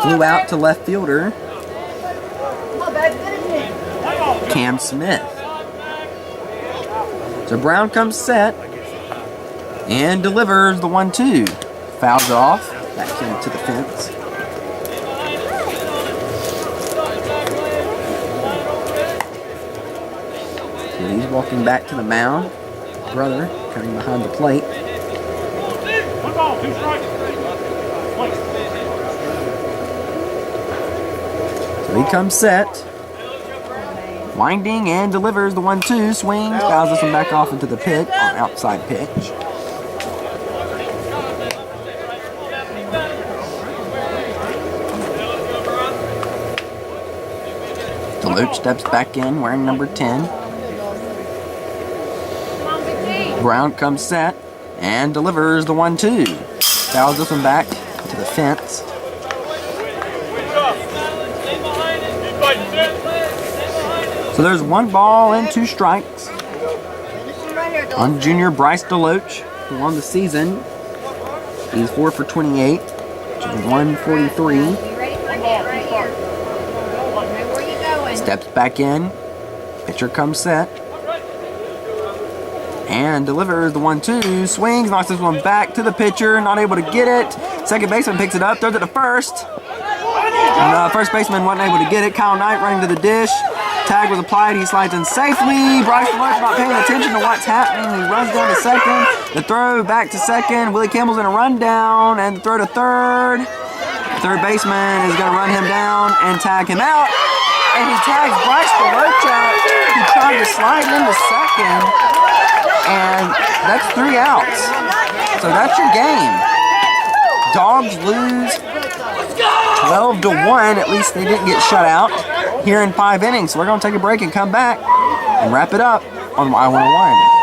flew out to left fielder Cam Smith. So Brown comes set and delivers the 1-2. Fouls off. Back into the fence. So he's walking back to the mound. Brother coming behind the plate. 1 ball, 2 strikes. So he comes set. Winding and delivers the 1-2. Swings. Fouls this one back off into the pit on outside pitch. DeLoach steps back in wearing number 10. Brown comes set and delivers the 1-2. Fouls this one back to the fence. So there's 1 ball and 2 strikes on junior Bryce DeLoach, who on the season he's 4 for 28, which is 143. Steps back in. Pitcher comes set. And delivers the 1-2. Swings, knocks this one back to the pitcher. Not able to get it. Second baseman picks it up, throws it to first. And first baseman wasn't able to get it. Kyle Knight running to the dish. Tag was applied. He slides in safely. Bryce Deloach not paying attention to what's happening. He runs down to second. The throw back to second. Willie Campbell's in a run down, and the throw to third. The third baseman is going to run him down and tag him out. And he tags Bryce Deloach out. He tried to slide into second, and that's 3 outs. So that's your game. Dogs lose 12-1. At least they didn't get shut out here in 5 innings. So we're going to take a break and come back and wrap it up on Y101.